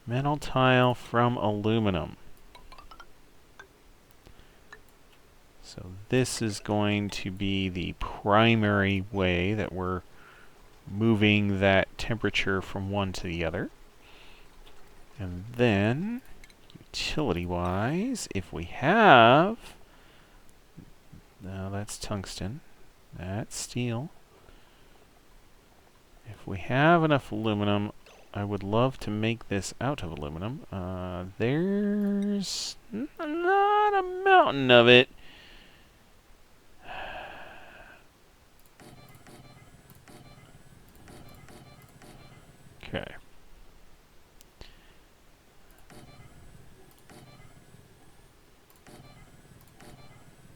Speaker 1: metal tile from aluminum. So this is going to be the primary way that we're moving that temperature from one to the other. And then, utility-wise, if we have... No, that's tungsten. That's steel. If we have enough aluminum, I would love to make this out of aluminum. There's not got a mountain of it. Okay.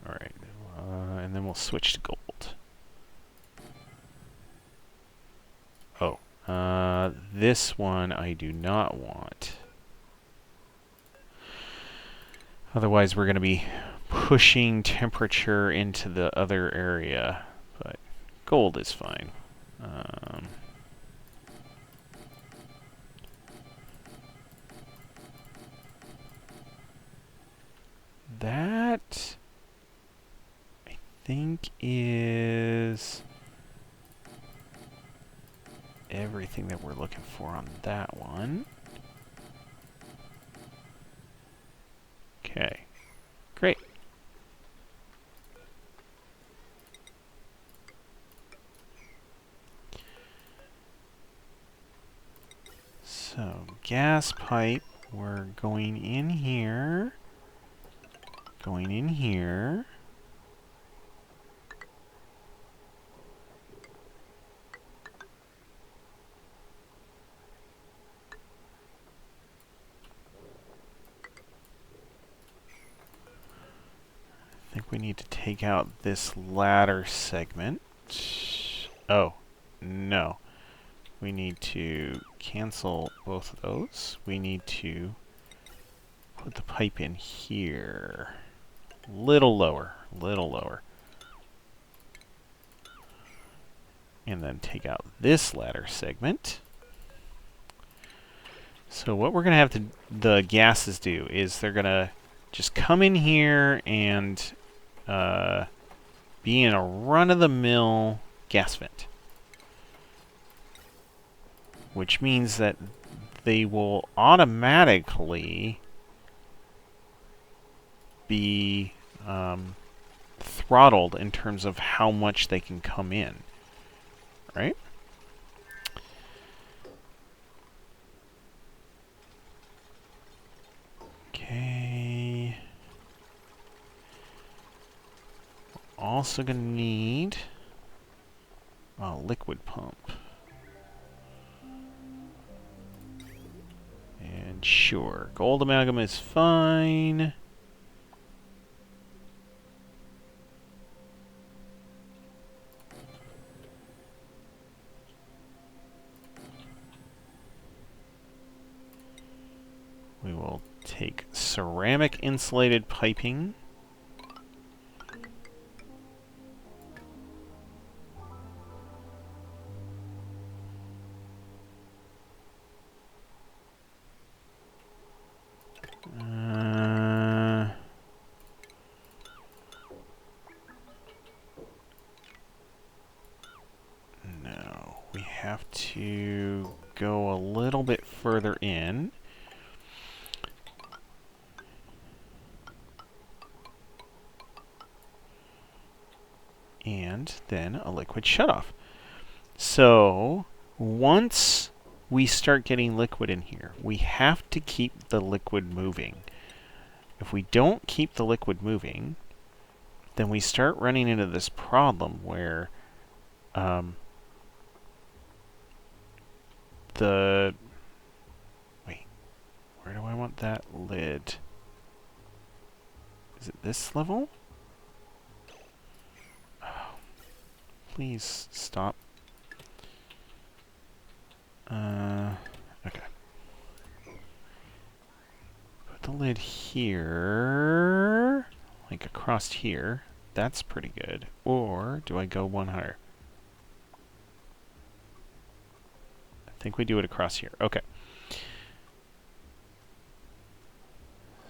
Speaker 1: Alright. And then we'll switch to gold. Oh. This one I do not want. Otherwise we're going to be pushing temperature into the other area. But gold is fine. That I think is everything that we're looking for on that one. Okay, great. So, gas pipe, we're going in here. Going in here. I think we need to take out this ladder segment. Oh, no. We need to cancel both of those. We need to put the pipe in here. Little lower, little lower. And then take out this ladder segment. So what we're going to have the gases do is they're going to just come in here and be in a run-of-the-mill gas vent. Which means that they will automatically be throttled in terms of how much they can come in. Right? Okay. Also gonna need a liquid pump. And sure, gold amalgam is fine. We will take ceramic insulated piping. No, we have to go a little bit further in. And then a liquid shutoff. So once we start getting liquid in here, we have to keep the liquid moving. If we don't keep the liquid moving, then we start running into this problem where wait, where do I want that lid? Is it this level? Oh, please stop. Okay. Put the lid here, like across here. That's pretty good. Or do I go one higher? I think we do it across here. Okay.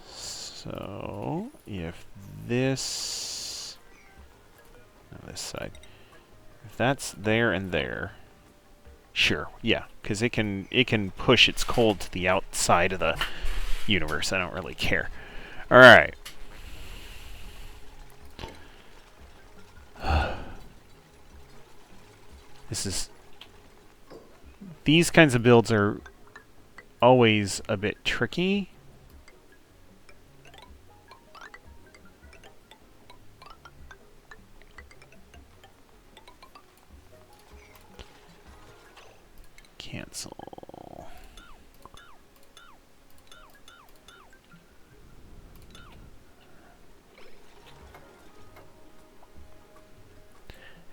Speaker 1: So if this, no, this side, if that's there and there, sure, yeah, because it can push its cold to the outside of the universe. I don't really care. All right. These kinds of builds are always a bit tricky.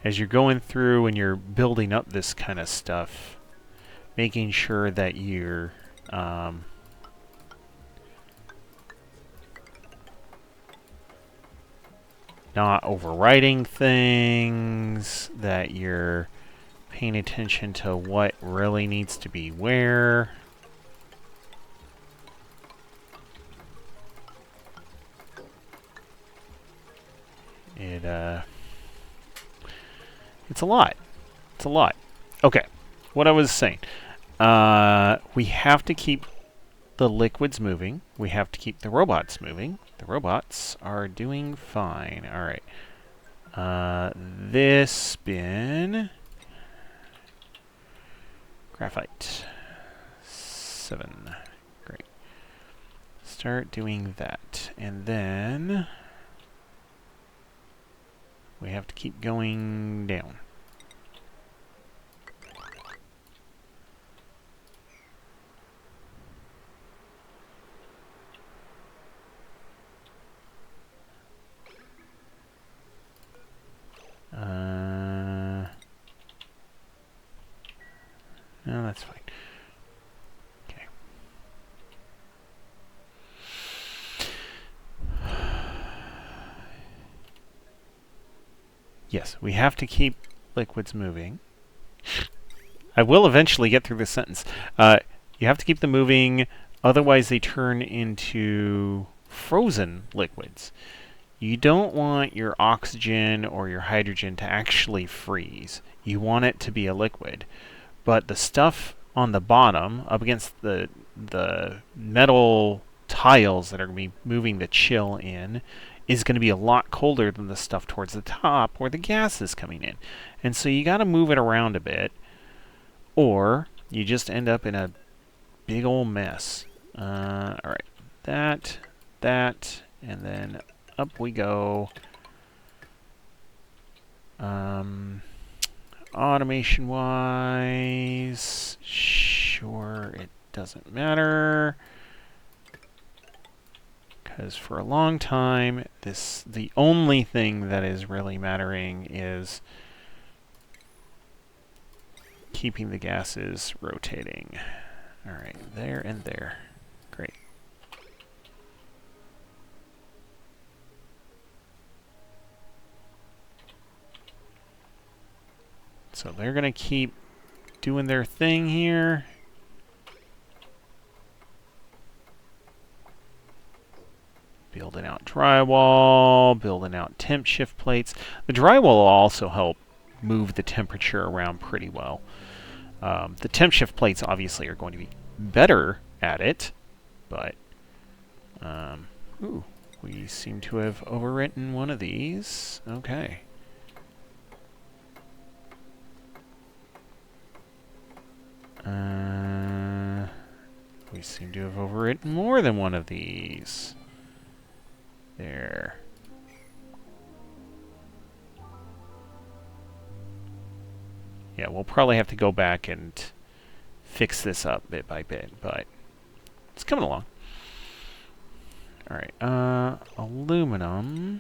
Speaker 1: as you're going through and you're building up this kind of stuff, making sure that you're not overwriting things, that you're paying attention to what really needs to be where. It's a lot. It's a lot. Okay, what I was saying. We have to keep the liquids moving. We have to keep the robots moving. The robots are doing fine. All right. This bin. Graphite. 7. Great. Start doing that. And then we have to keep going down. No, that's fine. Okay. Yes, we have to keep liquids moving. I will eventually get through this sentence. You have to keep them moving, otherwise they turn into frozen liquids. You don't want your oxygen or your hydrogen to actually freeze. You want it to be a liquid. But the stuff on the bottom, up against the metal tiles that are going to be moving the chill in, is going to be a lot colder than the stuff towards the top where the gas is coming in. And so you got to move it around a bit, or you just end up in a big old mess. Alright, that, and then up we go. Automation-wise, sure, it doesn't matter. Because for a long time, the only thing that is really mattering is keeping the gases rotating. Alright, there and there. Great. So they're going to keep doing their thing here. Building out drywall, building out temp shift plates. The drywall will also help move the temperature around pretty well. The temp shift plates obviously are going to be better at it, but ooh, we seem to have overwritten one of these. Okay. We seem to have overwritten more than one of these. There. Yeah, we'll probably have to go back and fix this up bit by bit, but it's coming along. Alright, aluminum.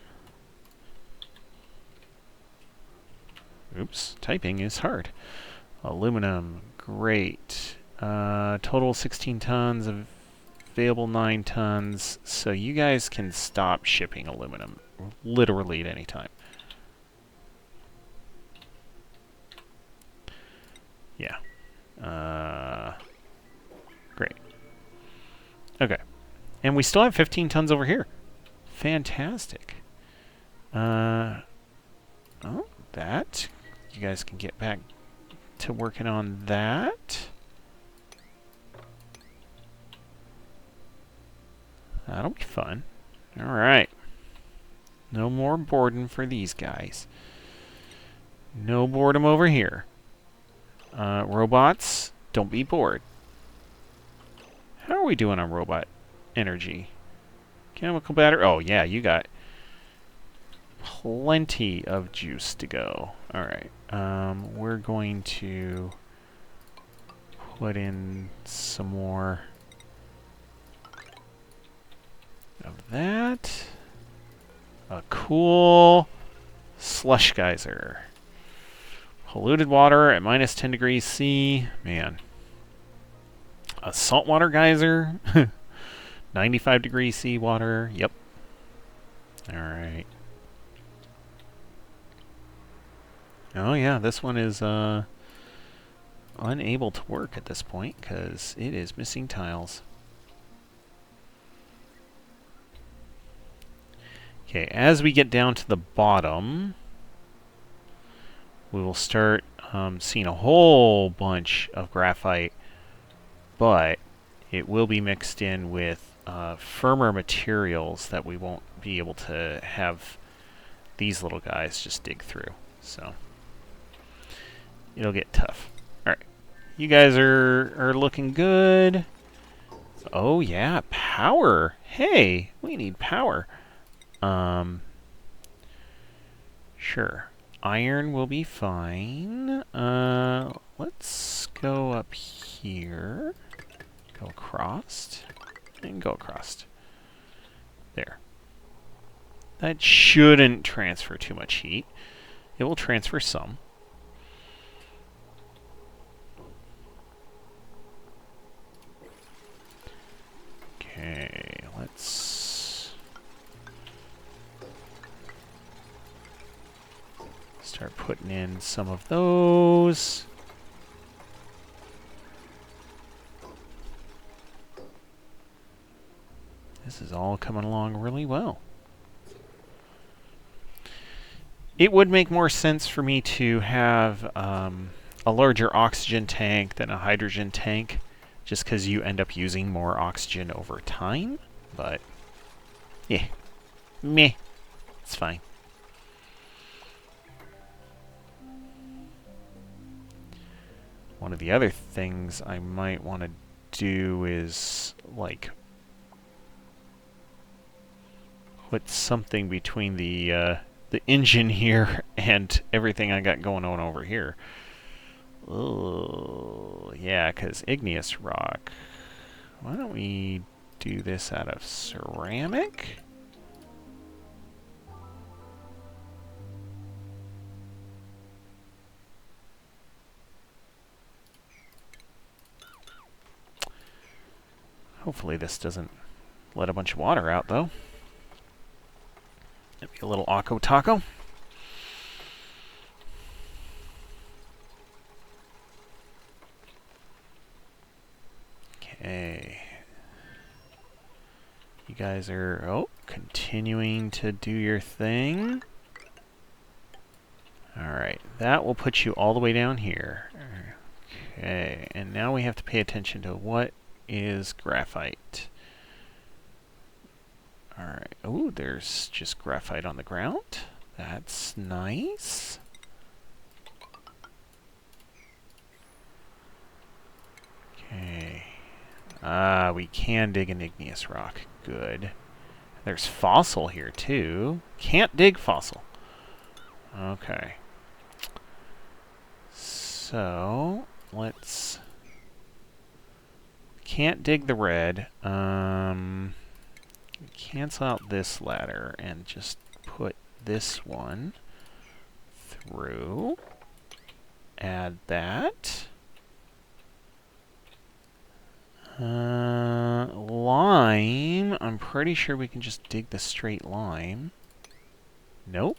Speaker 1: Oops, typing is hard. Aluminum, great. Total 16 tons, available 9 tons. So you guys can stop shipping aluminum literally at any time. Yeah. Great. Okay. And we still have 15 tons over here. Fantastic. Oh, that. You guys can get back to working on that. That'll be fun. Alright. No more boredom for these guys. No boredom over here. Robots, don't be bored. How are we doing on robot energy? Chemical battery. Oh, yeah, you got plenty of juice to go. Alright. We're going to put in some more of that. A cool slush geyser. Polluted water at minus 10 degrees C. Man. A saltwater geyser. 95 degrees C water. Yep. Alright. Oh yeah, this one is unable to work at this point because it is missing tiles. Okay, as we get down to the bottom, we will start seeing a whole bunch of graphite, but it will be mixed in with firmer materials that we won't be able to have these little guys just dig through. So it'll get tough. Alright. You guys are looking good. Oh yeah, power. Hey, we need power. Sure. Iron will be fine. Let's go up here. Go across. And go across. There. That shouldn't transfer too much heat. It will transfer some. Okay, let's start putting in some of those. This is all coming along really well. It would make more sense for me to have a larger oxygen tank than a hydrogen tank, just because you end up using more oxygen over time. But, yeah, meh, it's fine. One of the other things I might want to do is, like, put something between the engine here and everything I got going on over here. Oh, yeah, because igneous rock. Why don't we do this out of ceramic? Hopefully this doesn't let a bunch of water out, though. Maybe a little Akko Taco. Okay. You guys are, continuing to do your thing. Alright, that will put you all the way down here. Okay, and now we have to pay attention to what is graphite. Alright, oh, there's just graphite on the ground. That's nice. Okay. Ah, we can dig an igneous rock. Good. There's fossil here, too. Can't dig fossil. Okay. So, let's... Can't dig the red. Cancel out this ladder and just put this one through. Add that. Lime. I'm pretty sure we can just dig the straight line. Nope.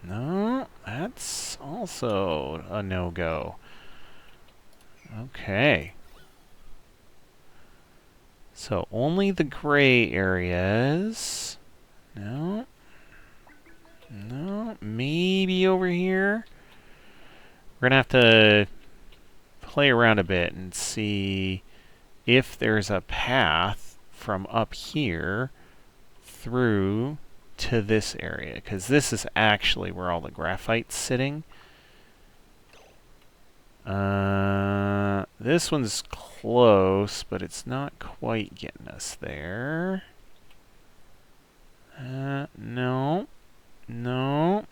Speaker 1: No, that's also a no-go. Okay. So only the gray areas. No. No, maybe over here. We're gonna have to play around a bit and see if there's a path from up here through to this area, because this is actually where all the graphite's sitting. This one's close, but it's not quite getting us there. No. No.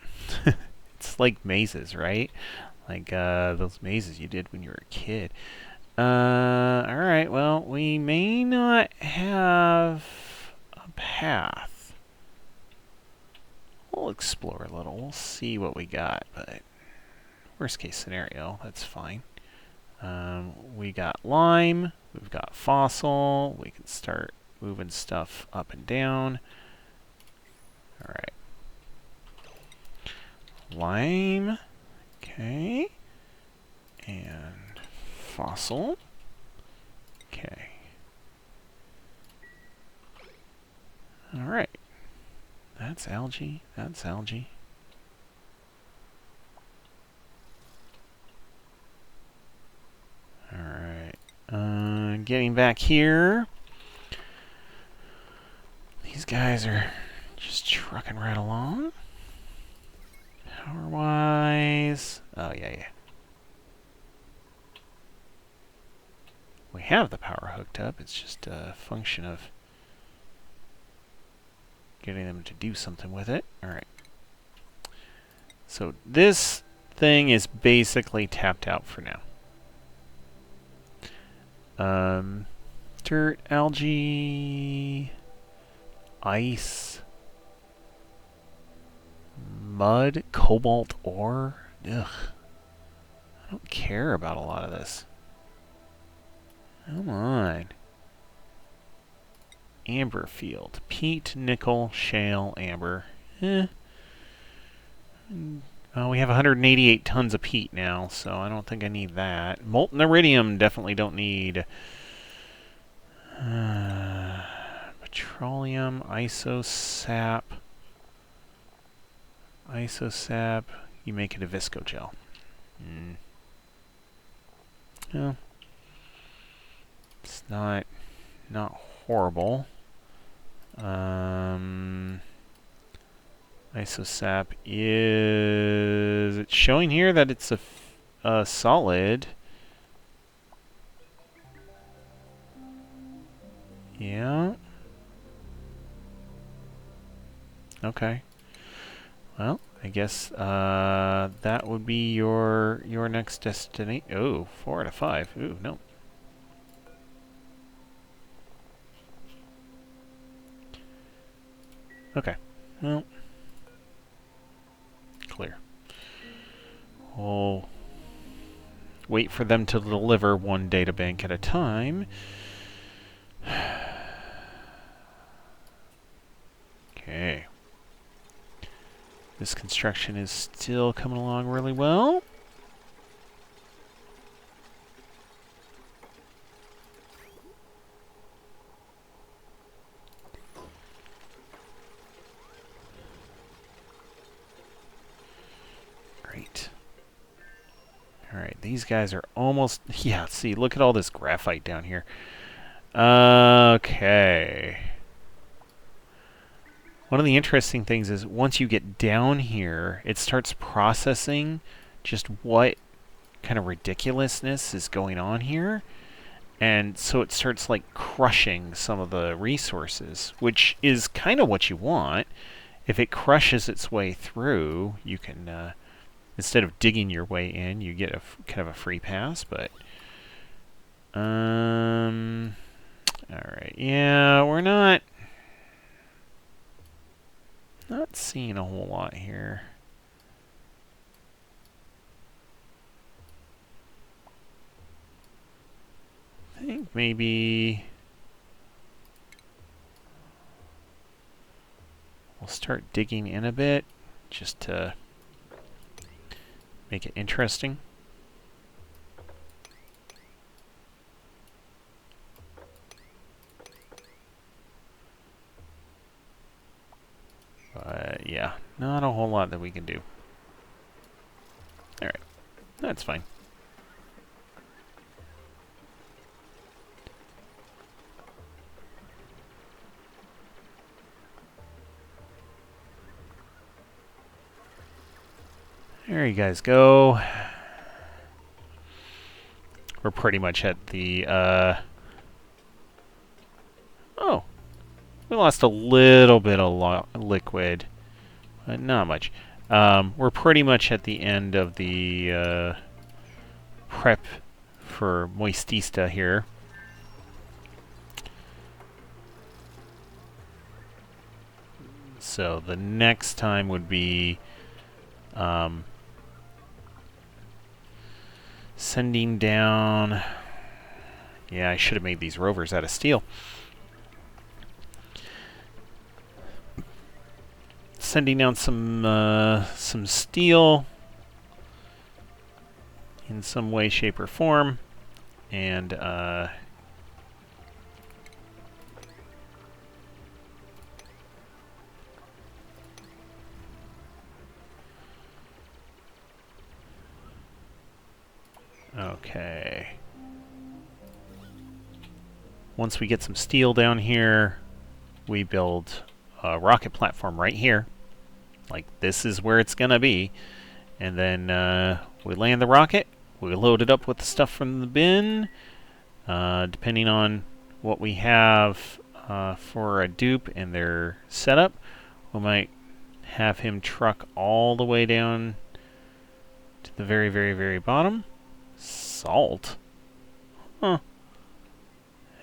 Speaker 1: It's like mazes, right? Like those mazes you did when you were a kid. Alright, well, we may not have a path. We'll explore a little. We'll see what we got, but worst case scenario, that's fine. We got lime, we've got fossil, we can start moving stuff up and down. Alright. Lime, okay, and fossil, okay. Alright. That's algae, that's algae. Alright. Getting back here. These guys are just trucking right along. Power-wise. Oh, yeah. We have the power hooked up. It's just a function of getting them to do something with it. Alright. So this thing is basically tapped out for now. Dirt, algae, ice, mud, cobalt ore. Ugh. I don't care about a lot of this. Come on. Amber field. Peat, nickel, shale, amber. Oh, we have 188 tons of peat now, so I don't think I need that. Molten iridium, definitely don't need. Petroleum, isosap. Isosap, you make it a visco gel. Well, it's not horrible. Isosap is... It's showing here that it's a solid. Yeah. Okay. Well, I guess that would be your next destination. Oh, 4 out of 5. Ooh, no. Okay. Well, clear. We'll wait for them to deliver one databank at a time. Okay. This construction is still coming along really well. Great. Alright, these guys are almost... Yeah, see, look at all this graphite down here. Okay. One of the interesting things is once you get down here, it starts processing just what kind of ridiculousness is going on here. And so it starts like crushing some of the resources, which is kind of what you want. If it crushes its way through, you can, instead of digging your way in, you get a kind of a free pass, but... Alright, yeah, we're not seeing a whole lot here. I think maybe we'll start digging in a bit just to make it interesting. But yeah, not a whole lot that we can do. Alright, that's fine. There you guys go. We're pretty much at the, oh, we lost a little bit of liquid, but not much. We're pretty much at the end of the prep for Moistista here. So the next time would be Sending down... Yeah, I should have made these rovers out of steel. Sending down some steel in some way, shape, or form, and okay. Once we get some steel down here, we build a rocket platform right here. Like, this is where it's gonna be. And then we land the rocket. We load it up with the stuff from the bin. Depending on what we have for a dupe and their setup, we might have him truck all the way down to the very, very, very bottom. Salt? Huh.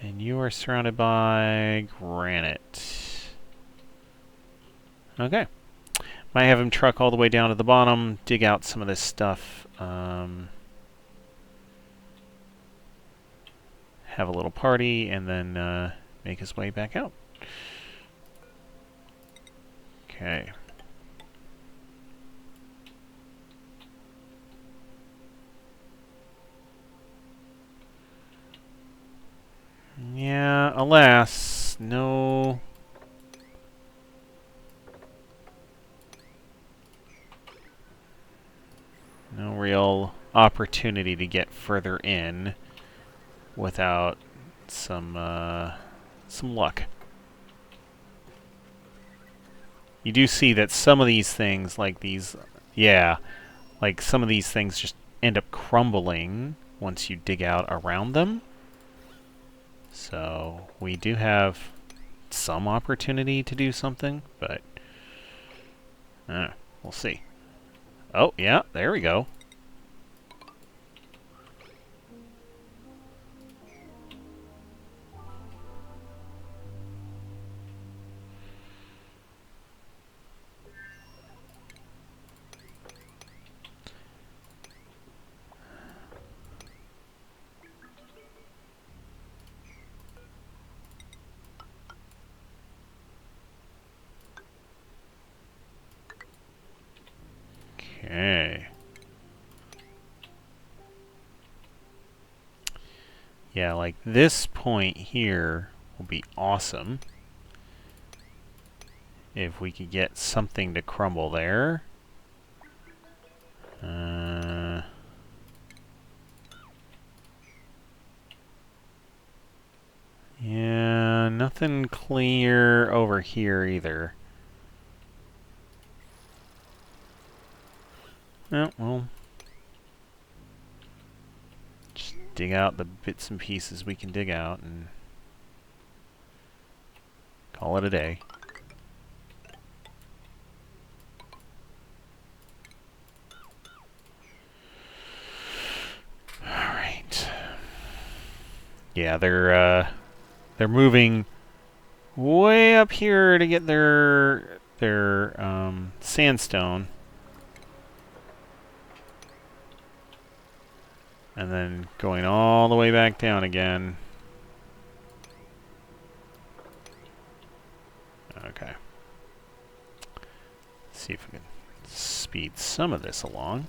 Speaker 1: And you are surrounded by granite. Okay. Might have him truck all the way down to the bottom, dig out some of this stuff. Have a little party, and then make his way back out. Okay. Yeah, alas, no real opportunity to get further in without some luck. You do see that some of these things, like these, yeah, like some of these things just end up crumbling once you dig out around them. So we do have some opportunity to do something, but we'll see. Oh, yeah, there we go. Okay. Yeah, like this point here will be awesome if we could get something to crumble there. Yeah, nothing clear over here either. Oh, well, just dig out the bits and pieces we can dig out and call it a day. Alright. Yeah, they're moving way up here to get their sandstone. And then going all the way back down again. Okay. Let's see if we can speed some of this along.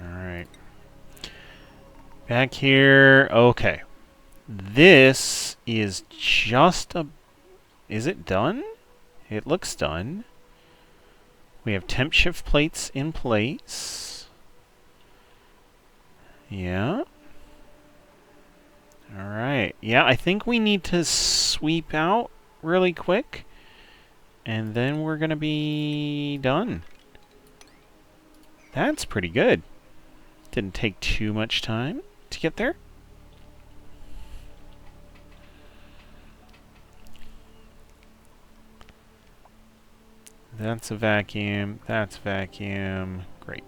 Speaker 1: Alright. Back here. Okay. This is just a... Is it done? It looks done. We have temp shift plates in place. Yeah. Alright. Yeah, I think we need to sweep out really quick. And then we're going to be done. That's pretty good. Didn't take too much time to get there. That's a vacuum. That's vacuum. Great.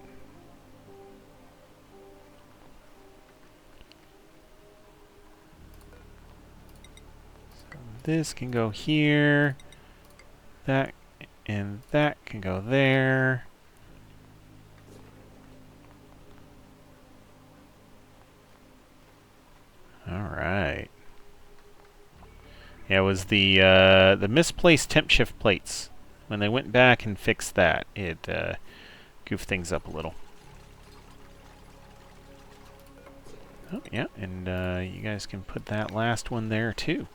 Speaker 1: This can go here. That and that can go there. All right. Yeah, it was the misplaced temp shift plates. When they went back and fixed that, it goofed things up a little. Oh, yeah, and you guys can put that last one there, too.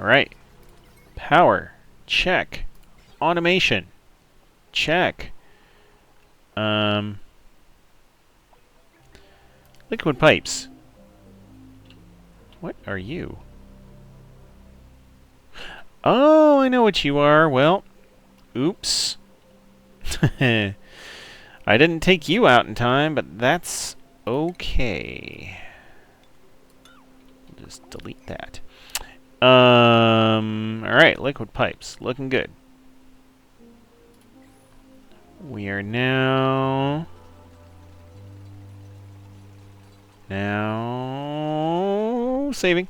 Speaker 1: All right. Power. Check. Automation. Check. Liquid pipes. What are you? Oh, I know what you are. Well, oops. I didn't take you out in time, but that's okay. Just delete that. Alright, liquid pipes. Looking good. We are now saving.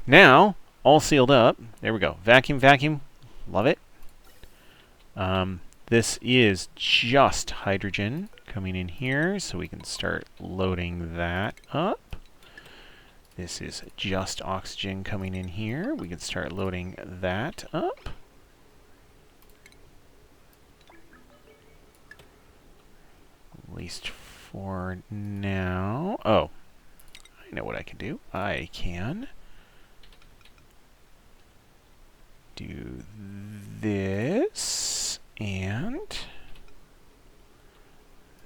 Speaker 1: Now, all sealed up. There we go. Vacuum, vacuum. Love it. This is just hydrogen coming in here, so we can start loading that up. This is just oxygen coming in here. We can start loading that up. At least for now. Oh, I know what I can do. I can do this and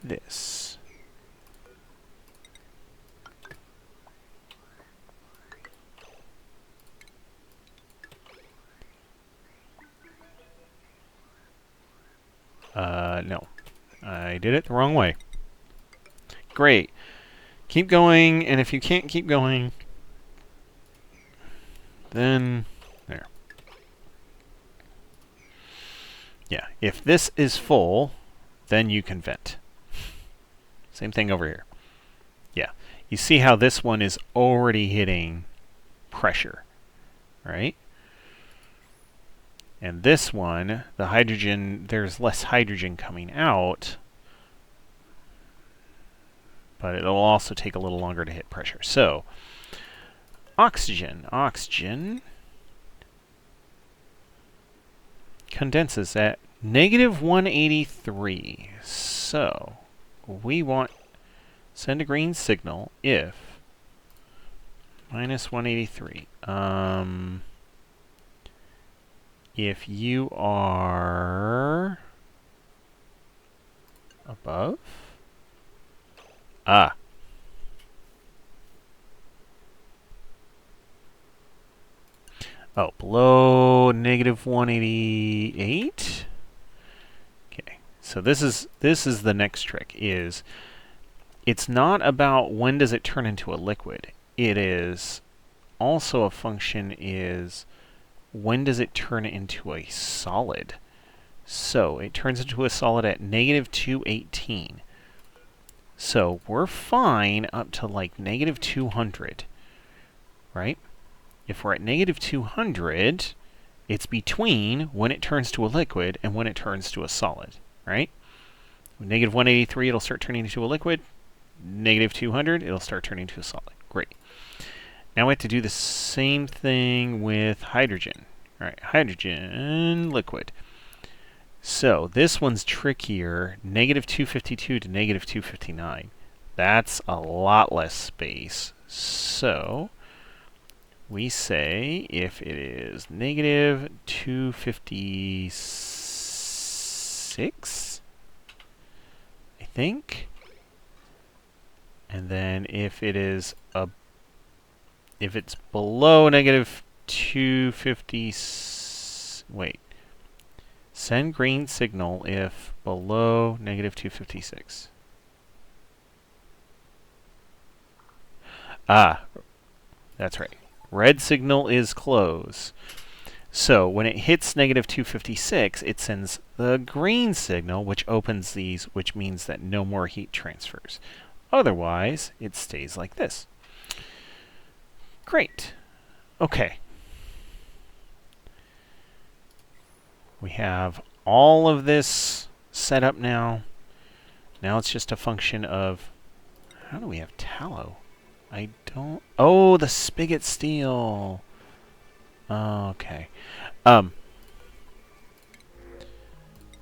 Speaker 1: this. No. I did it the wrong way. Great. Keep going, and if you can't keep going, then there. Yeah, if this is full, then you can vent. Same thing over here. Yeah, you see how this one is already hitting pressure, right? And this one, the hydrogen, there's less hydrogen coming out, but it'll also take a little longer to hit pressure. So, oxygen condenses at -183. So, we want send a green signal if -183. If you are above, oh, below -188. Okay, so this is the next trick. Is it's not about when does it turn into a liquid. It is also a function is when does it turn into a solid. So it turns into a solid at -218. So we're fine up to like -200, right? If we're at -200, it's between when it turns to a liquid and when it turns to a solid, right? With -183, it'll start turning into a liquid. -200, it'll start turning into a solid. Great. Now we have to do the same thing with hydrogen. All right, hydrogen liquid. So this one's trickier, -252 to -259. That's a lot less space. So we say if it is -256, I think, and then if it is if it's below -250, wait. Send green signal if below -256. Ah, that's right. Red signal is close. So when it hits -256, it sends the green signal, which opens these, which means that no more heat transfers. Otherwise, it stays like this. Great. Okay. We have all of this set up now. Now it's just a function of, how do we have tallow? I don't... Oh, the spigot steel. Okay.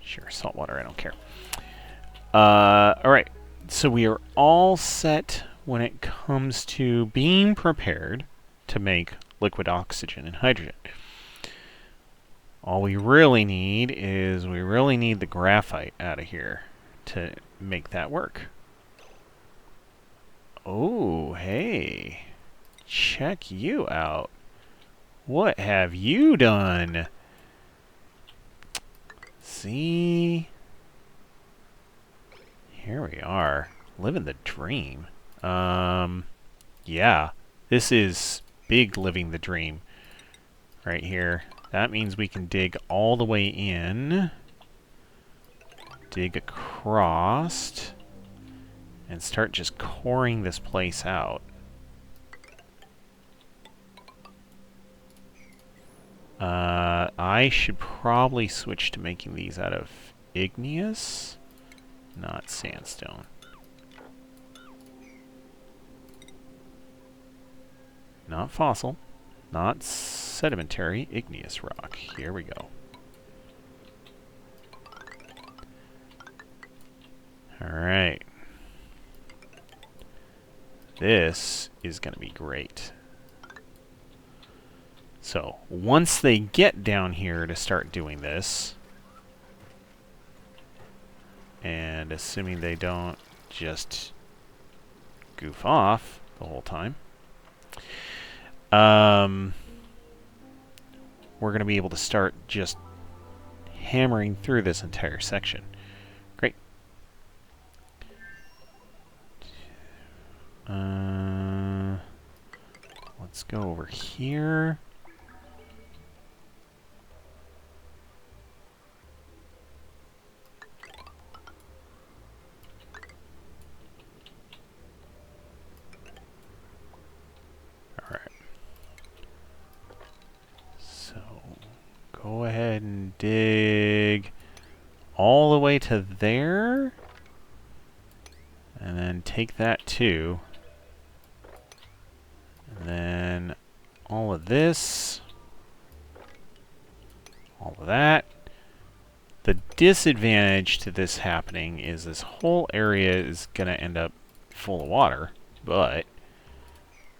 Speaker 1: Sure, salt water, I don't care. Alright. So we are all set when it comes to being prepared to make liquid oxygen and hydrogen. All we really need is the graphite out of here to make that work. Oh, hey. Check you out. What have you done? See? Here we are. Living the dream. Yeah. This is big living the dream. Right here. That means we can dig all the way in. Dig across. And start just coring this place out. I should probably switch to making these out of igneous, not sandstone. Not fossil, not sedimentary, igneous rock. Here we go. Alright. This is going to be great. So, once they get down here to start doing this, and assuming they don't just goof off the whole time, we're going to be able to start just hammering through this entire section. Great. Let's go over here. Go ahead and dig all the way to there. And then take that too. And then all of this. All of that. The disadvantage to this happening is this whole area is going to end up full of water. But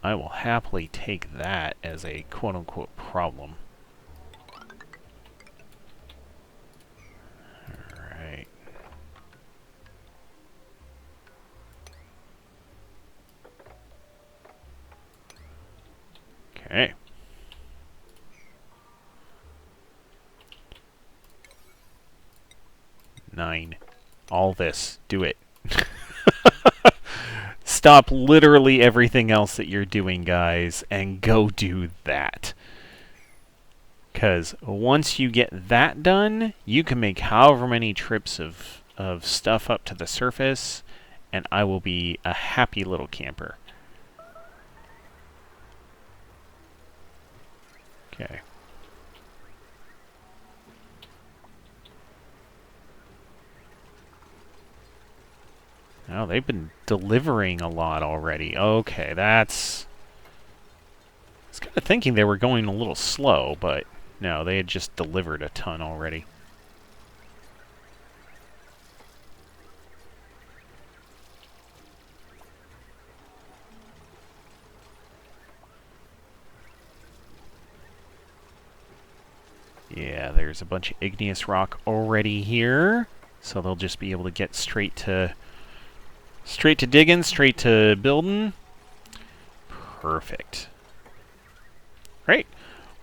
Speaker 1: I will happily take that as a quote-unquote problem. Okay. Nine. All this. Do it. Stop literally everything else that you're doing, guys, and go do that. Because once you get that done, you can make however many trips of stuff up to the surface, and I will be a happy little camper. Okay. Oh, they've been delivering a lot already. Okay, that's... I was kind of thinking they were going a little slow, but no, they had just delivered a ton already. Yeah, there's a bunch of igneous rock already here, so they'll just be able to get straight to digging, straight to building. Perfect. Great.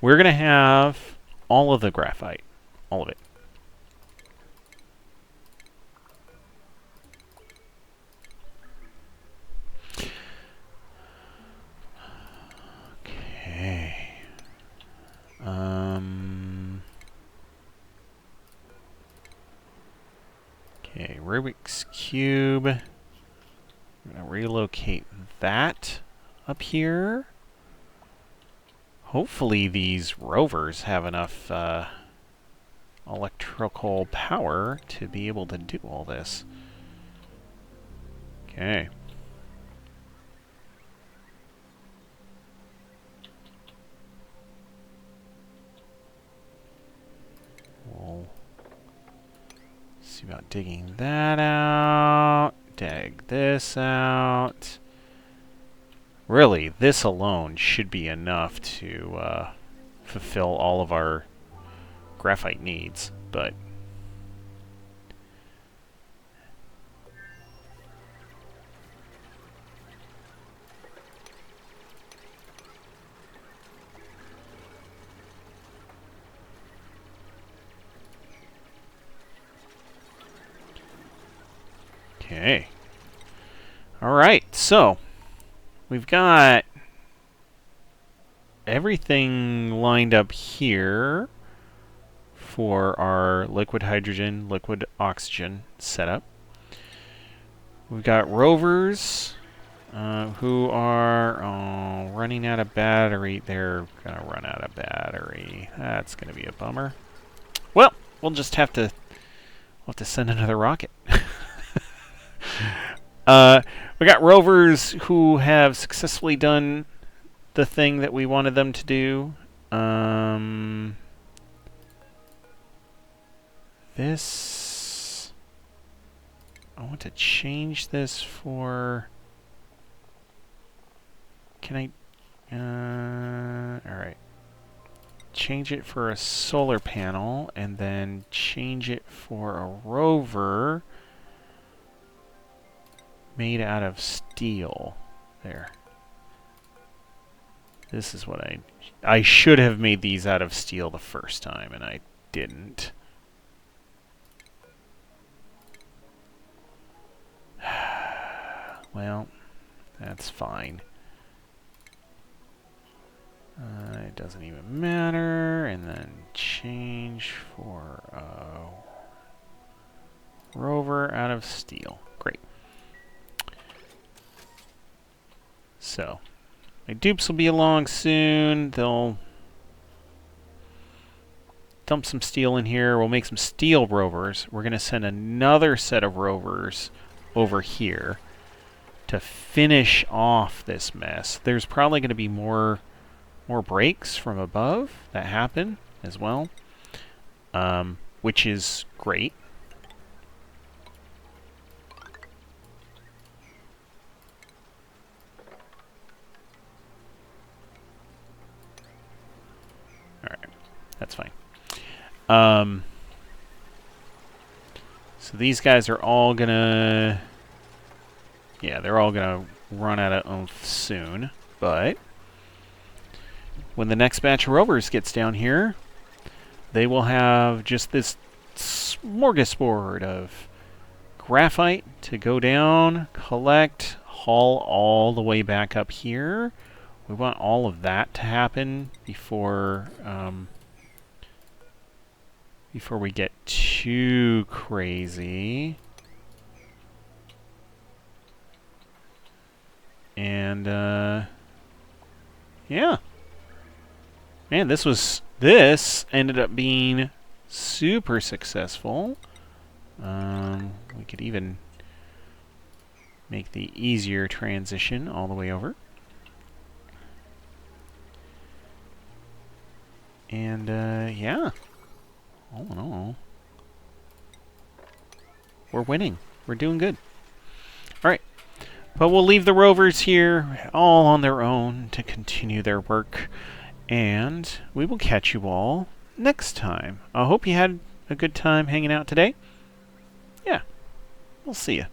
Speaker 1: We're going to have all of the graphite. All of it. Okay. Okay, Rubik's Cube. I'm going to relocate that up here. Hopefully these rovers have enough electrical power to be able to do all this. Okay. We'll see about digging that out. Dig this out. Really, this alone should be enough to fulfill all of our graphite needs, but okay. Alright, so we've got everything lined up here for our liquid hydrogen, liquid oxygen setup. We've got Rovers who are running out of battery. They're going to run out of battery. That's going to be a bummer. Well, we'll just have to send another rocket. We got Rovers who have successfully done the thing that we wanted them to do. This... I want to change this for... Can I... alright. Change it for a solar panel, and then change it for a rover made out of steel. There. This is what I should have made these out of steel the first time, and I didn't. Well, that's fine. It doesn't even matter. And then change for a rover out of steel. Great. So, my dupes will be along soon. They'll dump some steel in here. We'll make some steel rovers. We're going to send another set of rovers over here to finish off this mess. There's probably going to be more breaks from above that happen as well, which is great. Alright, that's fine. So these guys are all gonna... Yeah, they're all gonna run out of oomph soon, but when the next batch of rovers gets down here, they will have just this smorgasbord of graphite to go down, collect, haul all the way back up here. We want all of that to happen before we get too crazy. And yeah. Man, this ended up being super successful. We could even make the easier transition all the way over. And yeah. All in all, we're winning. We're doing good. Alright. But we'll leave the rovers here all on their own to continue their work. And we will catch you all next time. I hope you had a good time hanging out today. Yeah. We'll see you.